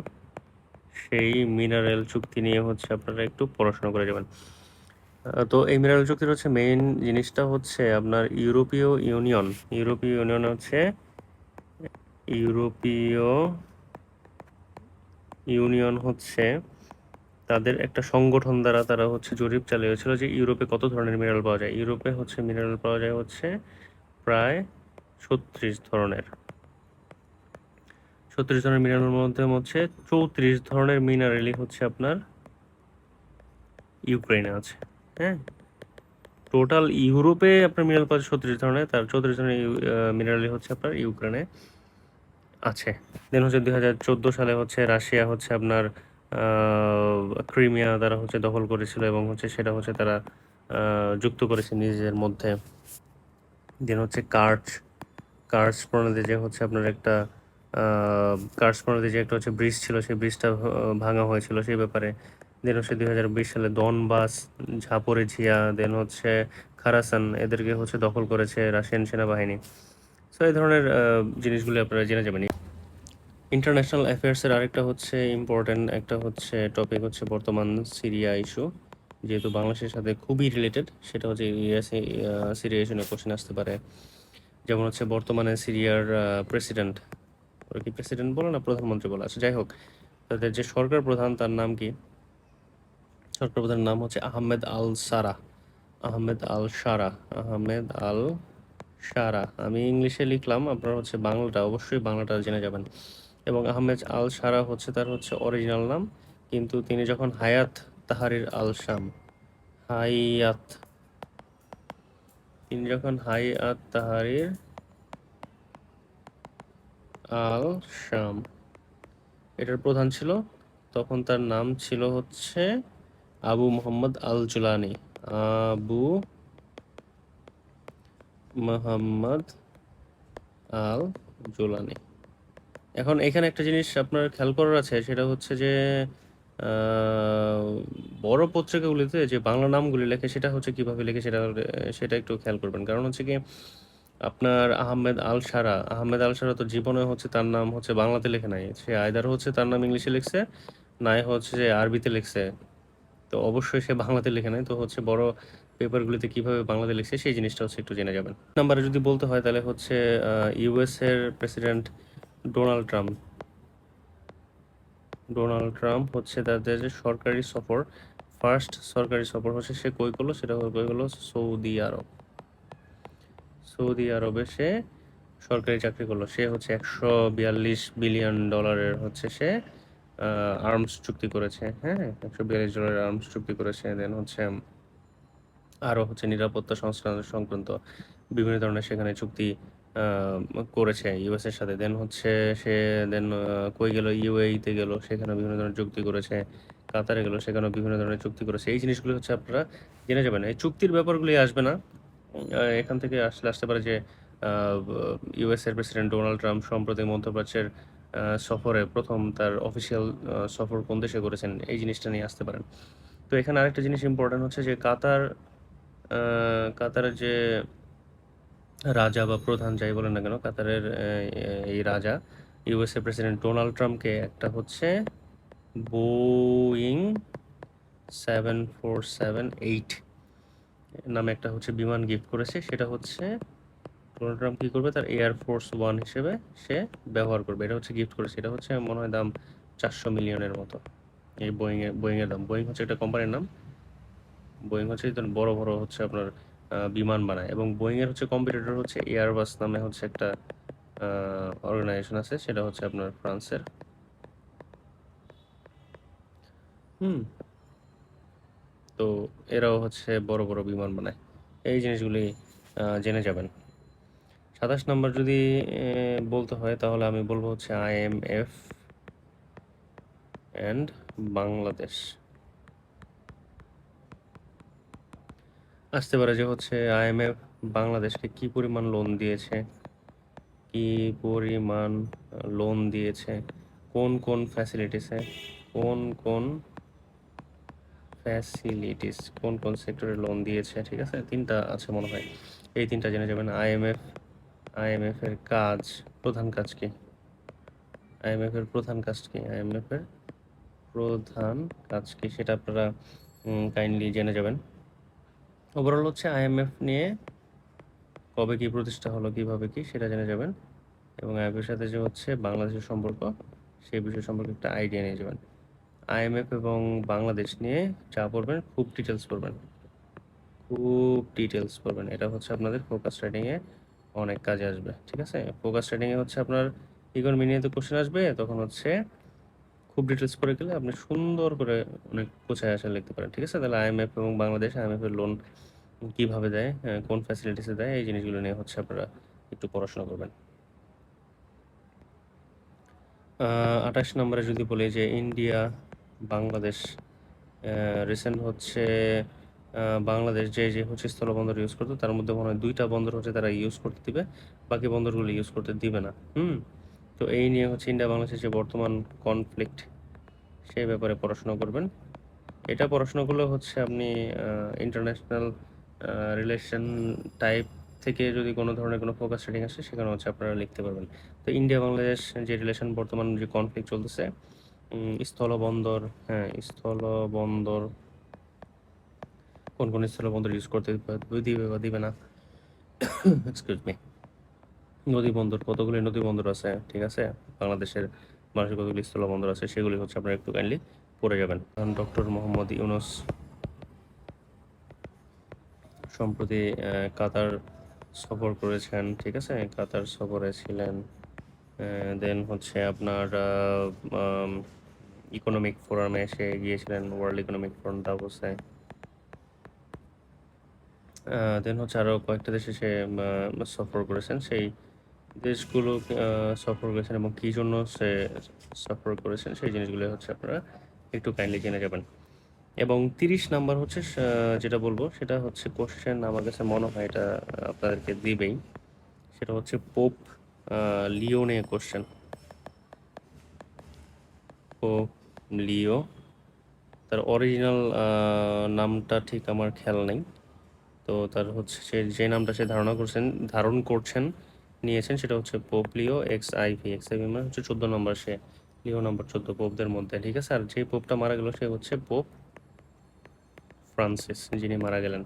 সেই মিনারেল চুক্তি নিয়ে হচ্ছে আপনারা একটু পড়াশোনা করে যাবেন। তো এই মিনারেল চুক্তির হচ্ছে মেইন জিনিসটা হচ্ছে আপনার ইউরোপীয় ইউনিয়ন ইউরোপীয় ইউনিয়ন হচ্ছে তাদের একটা সংগঠন দ্বারা তারা হচ্ছে জরিপ চালিয়েছিল যে ইউরোপে কত ধরনের মিনারেল পাওয়া যায়। ইউরোপে হচ্ছে মিনারেল পাওয়া যায় হচ্ছে প্রায় 36 ধরনের। 36 ধরনের মিনারেলের মধ্যে হচ্ছে 34 ধরনের মিনারেলই হচ্ছে আপনার ইউক্রেনে আছে। হ্যাঁ, টোটাল ইউরোপে আপনার মিনারেল পাওয়া যায় 36 ধরনের, তার 34 ধরনের মিনারেলই হচ্ছে আপনার ইউক্রেনে আছে। দেন হচ্ছে 2014 সালে হচ্ছে রাশিয়া হচ্ছে আপনার ক্রিমিয়া তারা হচ্ছে দখল করেছিল, এবং হচ্ছে সেটা হচ্ছে তারা যুক্ত করেছে নিজেদের মধ্যে। দেন হচ্ছে কার্স প্রণালী যে হচ্ছে আপনার একটা কার্স প্রণালী যে একটা হচ্ছে ব্রিজ ছিল, সেই ব্রিজটা ভাঙা হয়েছিল সেই ব্যাপারে। দেন হচ্ছে 2020 সালে দনবাস, ঝাপোরিঝিয়া, দেন হচ্ছে খারাসান, এদেরকে হচ্ছে দখল করেছে রাশিয়ান সেনাবাহিনী। সো এই ধরনের জিনিসগুলো আপনারা জেনে যাবেন। ইন্টারন্যাশনাল অ্যাফেয়ার্সের আরেকটা হচ্ছে ইম্পর্ট্যান্ট একটা হচ্ছে টপিক হচ্ছে বর্তমান সিরিয়া ইস্যু, যেহেতু বাংলাদেশের সাথে খুবই রিলেটেড। সেটা হচ্ছে সিরিয়া ইস্যু নিয়ে কোশ্চেন আসতে পারে। যেমন হচ্ছে বর্তমানে সিরিয়ার প্রেসিডেন্ট, ওরা কি প্রেসিডেন্ট বলে না প্রধানমন্ত্রী বলে, আচ্ছা যাই হোক, তাদের যে সরকার প্রধান তার নাম কি? সরকার প্রধানের নাম হচ্ছে আহমেদ আল সারা। আমি ইংলিশে লিখলাম, আপনারা হচ্ছে অবশ্যই বাংলাটা জেনে যাবেন। এবং আহমেদ আল সারা হচ্ছে তার হচ্ছে অরিজিনাল নাম, কিন্তু তিনি যখন হায়াত তিনি যখন হাইয়াত তাহারির আল শাম এটার প্রধান ছিল, তখন তার নাম ছিল হচ্ছে আবু মোহাম্মদ আল জুলানি। আবু মোহাম্মদ আল জুলানি। এখন এখানে একটা জিনিস আপনার খেয়াল করার আছে, সেটা হচ্ছে যে আহ, বড় পত্রিকাগুলিতে যে বাংলা নামগুলি লেখে সেটা হচ্ছে কিভাবে লেখে সেটা সেটা একটু খেয়াল করবেন। কারণ হচ্ছে কি, আপনার আহমেদ আল সারা তো জীবনে হচ্ছে তার নাম হচ্ছে বাংলাতে লেখে নাই, সে আইদার হচ্ছে তার নাম ইংলিশে লিখছে, নাই হচ্ছে যে আরবিতে লিখছে। তো অবশ্যই সে বাংলাতে লেখে নাই, তো হচ্ছে বড় পেপারগুলিতে কিভাবে বাংলাতে লিখছে সেই জিনিসটা হচ্ছে একটু জেনে যাবেন। নাম্বারে যদি বলতে হয় তাহলে হচ্ছে ইউএস এর প্রেসিডেন্ট ডোনাল্ড ট্রাম্প। হচ্ছে তাদের যে সরকারি সফর, ফার্স্ট সরকারি সফর হচ্ছে সে কই করলো, সেটা কই হলো সৌদি আরব। সৌদি আরবে সে সরকারি চাকরি করলো। সে হচ্ছে $142 বিলিয়ন হচ্ছে সে আর্মস চুক্তি করেছে। হ্যাঁ, $142 আর্মস চুক্তি করেছে। দেন হচ্ছে আরও হচ্ছে নিরাপত্তা সংক্রান্ত বিভিন্ন ধরনের সেখানে চুক্তি আহ, করেছে ইউএসের সাথে। দেন হচ্ছে সে দেন কই গেল, ইউএইতে গেল, সেখানে বিভিন্ন ধরনের চুক্তি করেছে। কাতারে গেল, সেখানেও বিভিন্ন ধরনের চুক্তি করেছে। এই জিনিসগুলো হচ্ছে আপনারা জেনে যাবেন। এই চুক্তির ব্যাপারগুলি আসবে না। এখান থেকে আসতে পারে যে ইউএস এর প্রেসিডেন্ট ডোনাল্ড ট্রাম্প সম্প্রতি মধ্যপ্রাচ্যের সফরে প্রথম তার অফিসিয়াল সফর কোন দেশে করেছেন, এই জিনিসটা নিয়ে আসতে পারেন। তো এখানে আরেকটা জিনিস ইম্পর্টেন্ট হচ্ছে যে কাতারের যে রাজা বা প্রধান যাই বলেন না কেন, কাতারের এই রাজা ইউএসএ প্রেসিডেন্ট ডোনাল্ড ট্রাম্পকে একটা হচ্ছে বোয়িং 747-8 নামে একটা হচ্ছে বিমান গিফট করেছে। সেটা হচ্ছে ডোনাল্ড ট্রাম্প কী করবে, তার এয়ারফোর্স 1 হিসেবে সে ব্যবহার করবে। এটা হচ্ছে গিফট করেছে। এটা হচ্ছে মনে হয় দাম 400 মিলিয়নের মতো। এই বোয়িংয়ের দাম। বোয়িং হচ্ছে একটা কোম্পানির নাম। বোয়িং হচ্ছে বড় বড় হচ্ছে আপনার বিমান বানায়। এবং বোয়িংয়ের হচ্ছে কম্পিটিটর হচ্ছে এয়ারবাস নামে হচ্ছে একটা অর্গানাইজেশন আছে, সেটা হচ্ছে আপনার ফ্রান্সের। হুম। তো এরাও হচ্ছে বড় বড় বিমান বানায়। এই জিনিসগুলি জেনে যাবেন। 27 নম্বর যদি বলতে হয় তাহলে আমি বলবো হচ্ছে IMF অ্যান্ড বাংলাদেশ। আসতে পারে যে হচ্ছে IMF বাংলাদেশকে কি পরিমাণ লোন দিয়েছে, কি পরিমাণ লোন দিয়েছে, কোন কোন ফ্যাসিলিটিসে, কোন কোন কোন কোন সেক্টরে লোন দিয়েছে। ঠিক আছে, তিনটা আছে মনে হয়। এই তিনটা জেনে যাবেন। আইএমএফ এর প্রধান কাজ কি, আইএমএফ এর প্রধান কাজ কি সেটা আপনারা কাইন্ডলি জেনে যাবেন। ওভারঅল হচ্ছে আইএমএফ নিয়ে কবে কি প্রতিষ্ঠা হলো, কিভাবে কি সেটা জেনে যাবেন। এবং আইএমএফের সাথে যে হচ্ছে বাংলাদেশের সম্পর্ক, সেই বিষয় সম্পর্কে একটা আইডিয়া নিয়ে যাবেন। আইএমএফ এবং বাংলাদেশ নিয়ে যা পড়বেন খুব ডিটেলস পড়বেন। এটা হচ্ছে আপনাদের ফোকাস রাইটিংয়ে অনেক কাজে আসবে। ঠিক আছে, ফোকাস রাইটিংয়ে হচ্ছে আপনার ইকোনমি নিয়ে তো কোশ্চেন আসবে, তখন হচ্ছে খুব ডিটেলস করে গেলে আপনি সুন্দর করে অনেক গোছায় আসা লিখতে পারেন। ঠিক আছে, তাহলে আইএমএফ এবং বাংলাদেশ, IMF এর লোন কীভাবে দেয়, কোন ফ্যাসিলিটিসে দেয়, এই জিনিসগুলো নিয়ে হচ্ছে আপনারা একটু পড়াশোনা করবেন। 28 নম্বরে যদি বলি যে ইন্ডিয়া বাংলাদেশ রিসেন্ট হচ্ছে বাংলাদেশ যে যে হচ্ছে স্থলবন্দর ইউজ করতো, তার মধ্যে মনে হয় 2টা বন্দর হচ্ছে তারা ইউজ করতে দিবে, বাকি বন্দরগুলো ইউজ করতে দিবে না। তো এই নিয়ে হচ্ছে ইন্ডিয়া বাংলাদেশের যে বর্তমান কনফ্লিক্ট, সেই ব্যাপারে পড়াশোনা করবেন। এটা পড়াশোনা করলে হচ্ছে আপনি ইন্টারন্যাশনাল রিলেশন টাইপ থেকে যদি কোনো ধরনের কোনো ফোকাস রিডিং আসে, সেখানে হচ্ছে আপনারা লিখতে পারবেন। তো ইন্ডিয়া বাংলাদেশ যে রিলেশন, বর্তমান যে কনফ্লিক্ট চলতেছে, স্থলবন্দর, হ্যাঁ স্থলবন্দর, কোন কোন স্থলবন্দর ইউজ করতে দিবে বা দিবে না, এক্সকিউজ মি, নদী বন্দর, কতগুলি নদী বন্দর আছে, ঠিক আছে, বাংলাদেশের মানুষের কতগুলি স্থলবন্দর আছে, সেগুলি হচ্ছে আপনারা একটু কাইন্ডলি পড়ে যাবেন। ডক্টর মোহাম্মদ ইউনুস সম্প্রতি কাতার সফর করেছেন। ঠিক আছে, কাতার সফরে ছিলেন। দেন হচ্ছে আপনার ইকোনমিক ফোরামে এসে গিয়েছিলেন, ওয়ার্ল্ড ইকোনমিক ফোরাম দাভোসে। দেন হচ্ছে আরও কয়েকটা দেশে সে সফর করেছেন। সেই দেশগুলো সফর করেছেন এবং কী জন্য সে সফর করেছেন সেই জিনিসগুলো হচ্ছে আপনারা একটু কাইন্ডলি জেনে যাবেন। এবং 30 নাম্বার হচ্ছে যেটা বলবো সেটা হচ্ছে কোশ্চেন আমার কাছে মনে হয় এটা আপনাদেরকে দিবেই। সেটা হচ্ছে পোপ লিও নিয়ে কোশ্চেন। পোপ লিও, তার অরিজিনাল নামটা ঠিক আমার খেয়াল নেই। তো তার হচ্ছে সে যে নামটা সে ধারণ করছেন নিয়েছেন সেটা হচ্ছে পোপ লিও এক্স আইভি মানে হচ্ছে 14 নম্বর, সে লিও নাম্বার 14 পোপদের মধ্যে, ঠিক আছে। আর যে পোপটা মারা গেল সে হচ্ছে পোপ ফ্রান্সিস, যিনি মারা গেলেন।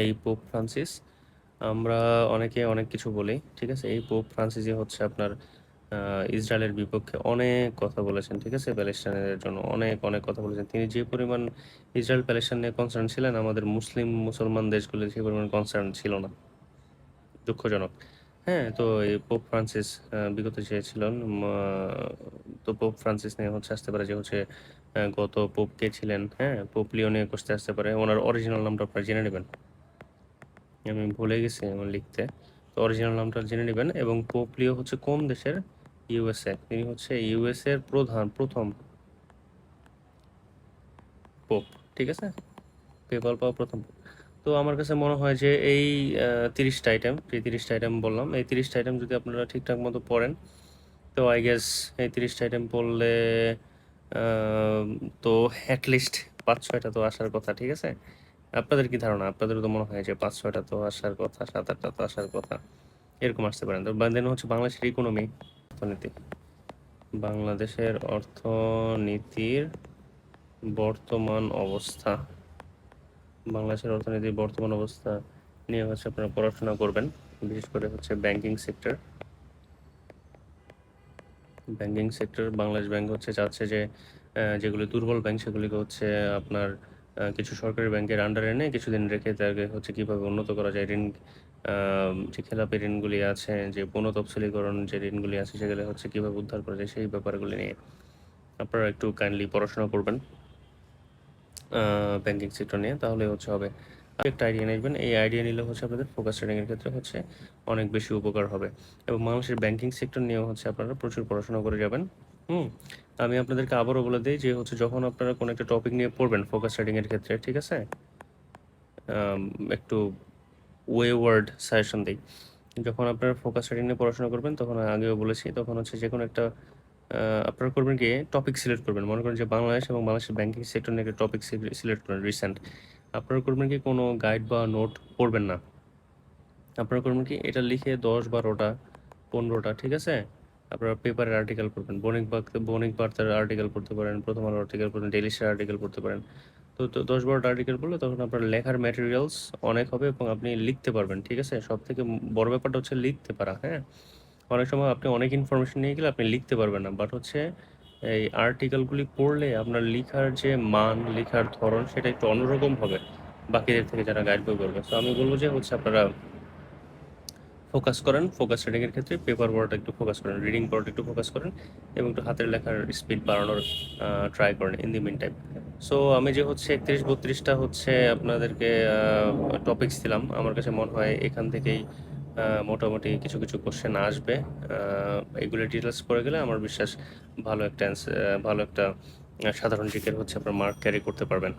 এই পোপ ফ্রান্সিস, আমরা অনেকে অনেক কিছু বলি, ঠিক আছে। এই পোপ ফ্রান্সিসই হচ্ছে আপনার ইসরায়েলের বিপক্ষে অনেক কথা বলেছেন, ঠিক আছে। প্যালেস্টাইনের জন্য অনেক অনেক কথা বলেছেন তিনি। যে পরিমাণ ইসরায়েল প্যালেস্টাইন নিয়ে কনসার্ন ছিলেন, আমাদের মুসলমান দেশগুলো সেই পরিমাণ কনসার্ন ছিল না, দুঃখজনক। হ্যাঁ, তো এই পোপ ফ্রান্সিস বিগত যে ছিলেন, তো পোপ ফ্রান্সিস নিয়ে হচ্ছে আসতে পারে যে হচ্ছে গত পোপ কে ছিলেন, হ্যাঁ, পোপ লিও নিয়ে কোশ্চেন আসতে পারে। ওনার অরিজিনাল নামটা আপনারা জেনে নেবেন, আমি ভুলে গেছি আমার লিখতে। তো অরিজিনাল নামটা জেনে নেবেন। এবং পোপ লিও হচ্ছে কোন দেশের? ইউএসএ। তিনি হচ্ছে ইউএসএ এর প্রথম পোপ, ঠিক আছে, পেপাল পাওয়া প্রথম পোপ। তো আমার কাছে মনে হয় যে এই 30টা আইটেম, যে 30টা আইটেম বললাম, এই 30টা আইটেম যদি আপনারা ঠিকঠাক মতো পড়েন, তো আই গেস এই 30টা আইটেম পড়লে আহ, তো অ্যাটলিস্ট 5-6টা তো আসার কথা, ঠিক আছে। আপনাদের কি ধারণা? আপনাদেরও তো মনে হয় যে 5-6টা তো আসার কথা, 7-8টা তো আসার কথা, এরকম আসতে পারেন। তো দেন হচ্ছে বাংলাদেশের ইকোনমি, অর্থনীতি, বাংলাদেশের অর্থনীতির বর্তমান অবস্থা, বাংলাদেশের অর্থনীতির বর্তমান অবস্থা নিয়ে হচ্ছে আপনারা পড়াশোনা করবেন। বিশেষ করে হচ্ছে ব্যাংকিং সেক্টর। বাংলাদেশ ব্যাংক হচ্ছে চাচ্ছে যে যেগুলো দুর্বল ব্যাংক সেগুলিকে হচ্ছে আপনার কিছু সরকারি ব্যাংকের আন্ডারে এনে কিছুদিন রেখে তাকে হচ্ছে কীভাবে উন্নত করা যায়, যে খেলাপি ঋণগুলি আছে, যে পুনঃতফসিলীকরণ যে ঋণগুলি আছে সেগুলো হচ্ছে কীভাবে উদ্ধার করা যায়, সেই ব্যাপারগুলি নিয়ে আপনারা একটু কাইন্ডলি পড়াশোনা করবেন ব্যাংকিং সেক্টর নিয়ে, তাহলে হচ্ছে হবে। একটা আইডিয়া নেবেন, এই আইডিয়া নিলে হচ্ছে আপনাদের ফোকাস ট্রেডিংয়ের ক্ষেত্রে হচ্ছে অনেক বেশি উপকার হবে। এবং বাংলাদেশের ব্যাংকিং সেক্টর নিয়েও হচ্ছে আপনারা প্রচুর পড়াশোনা করে যাবেন। আমি আপনাদেরকে আবারও বলে দিই যে হচ্ছে যখন আপনারা কোনো একটা টপিক নিয়ে পড়বেন ফোকাস ট্রেডিংয়ের ক্ষেত্রে, ঠিক আছে, একটু ওয়ার্ড সাজেশন দিই। যখন আপনারা ফোকাস ট্রেডিং নিয়ে পড়াশোনা করবেন, তখন আগেও বলেছি, তখন হচ্ছে যে কোনো একটা আপনারা করবেন কি, টপিক সিলেক্ট করবেন। মনে করেন যে বাংলাদেশ এবং বাংলাদেশের ব্যাংকিং সেক্টর নিয়ে একটা টপিক সিলেক্ট করেন রিসেন্ট। আপনারা করবেন কি, কোনো গাইড বা নোট পড়বেন না, আপনারা করবেন কি, এটা লিখে 10-12টা 15টা, ঠিক আছে, আপনারা পেপারের আর্টিকেল পড়বেন। বণিক বার্তার আর্টিকেল পড়তে পারেন, প্রথম আলো আর্টিকেল পড়বেন, ডেইলি স্টার আর্টিকেল পড়তে পারেন। তো 10-12টা আর্টিকেল পড়লে তখন আপনার লেখার ম্যাটেরিয়ালস অনেক হবে এবং আপনি লিখতে পারবেন, ঠিক আছে। সব থেকে বড় ব্যাপারটা হচ্ছে লিখতে পারা, হ্যাঁ। অনেক সময় আপনি অনেক ইনফরমেশন নিয়ে গেলে আপনি লিখতে পারবেন না, বাট হচ্ছে এই আর্টিকেলগুলি পড়লে আপনার লেখার যে মান, লেখার ধরন সেটা একটু অন্যরকম হবে বাকিদের থেকে যারা গাইড বই করবে। তো আমি বলবো যে হচ্ছে আপনারা ফোকাস করেন ফোকাস রিডিংয়ের ক্ষেত্রে, পেপার পড়াটা একটু ফোকাস করেন, রিডিং পড়াটা একটু ফোকাস করেন, এবং একটু হাতের লেখার স্পিড বাড়ানোর ট্রাই করেন in the mean time. So আমি যে হচ্ছে 31-32টা হচ্ছে আপনাদেরকে টপিকস দিলাম, আমার কাছে মনে হয় এখান থেকেই মোটামুটি কিছু কিছু কোশ্চেন আসবে। এগুলো ডিটেলস করে গেলে আমার বিশ্বাস ভালো একটা সাধারণ জিকের হচ্ছে আপনার মার্ক ক্যারি করতে পারবেন।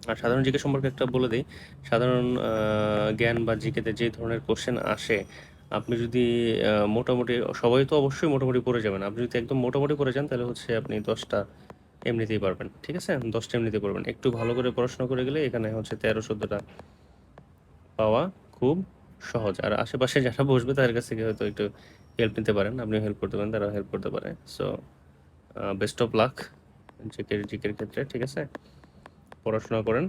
আর সাধারণ জিকে সম্পর্কে একটা বলে দিই, সাধারণ জ্ঞান বা জিকেতে যে ধরনের কোশ্চেন আসে, আপনি যদি মোটামুটি, সবাই তো অবশ্যই মোটামুটি পড়ে যাবেন, আপনি যদি একদম মোটামুটি পড়ে যান তাহলে হচ্ছে আপনি 10টা এমনিতেই পারবেন, ঠিক আছে, 10টা এমনিতেই পারবেন। একটু ভালো করে পড়াশোনা করে গেলে এখানে হচ্ছে 13-14টা পাওয়া খুব সহজ। আর আশেপাশে যারা বসবে তাদের কাছ থেকে হয়তো একটু হেল্প নিতে পারেন, আপনিও হেল্প করতে পারেন, তারাও হেল্প করতে পারে। সো বেস্ট অফ লাক জিকের ক্ষেত্রে, ঠিক আছে, পড়াশোনা করেন।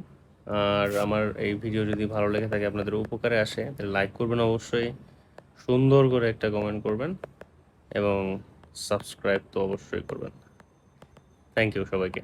আর আমার এই ভিডিও যদি ভালো লেগে থাকে, আপনাদের উপকারে আসে, তাহলে লাইক করবেন অবশ্যই, সুন্দর করে একটা কমেন্ট করবেন, এবং সাবস্ক্রাইব তো অবশ্যই করবেন। থ্যাংক ইউ সবাইকে।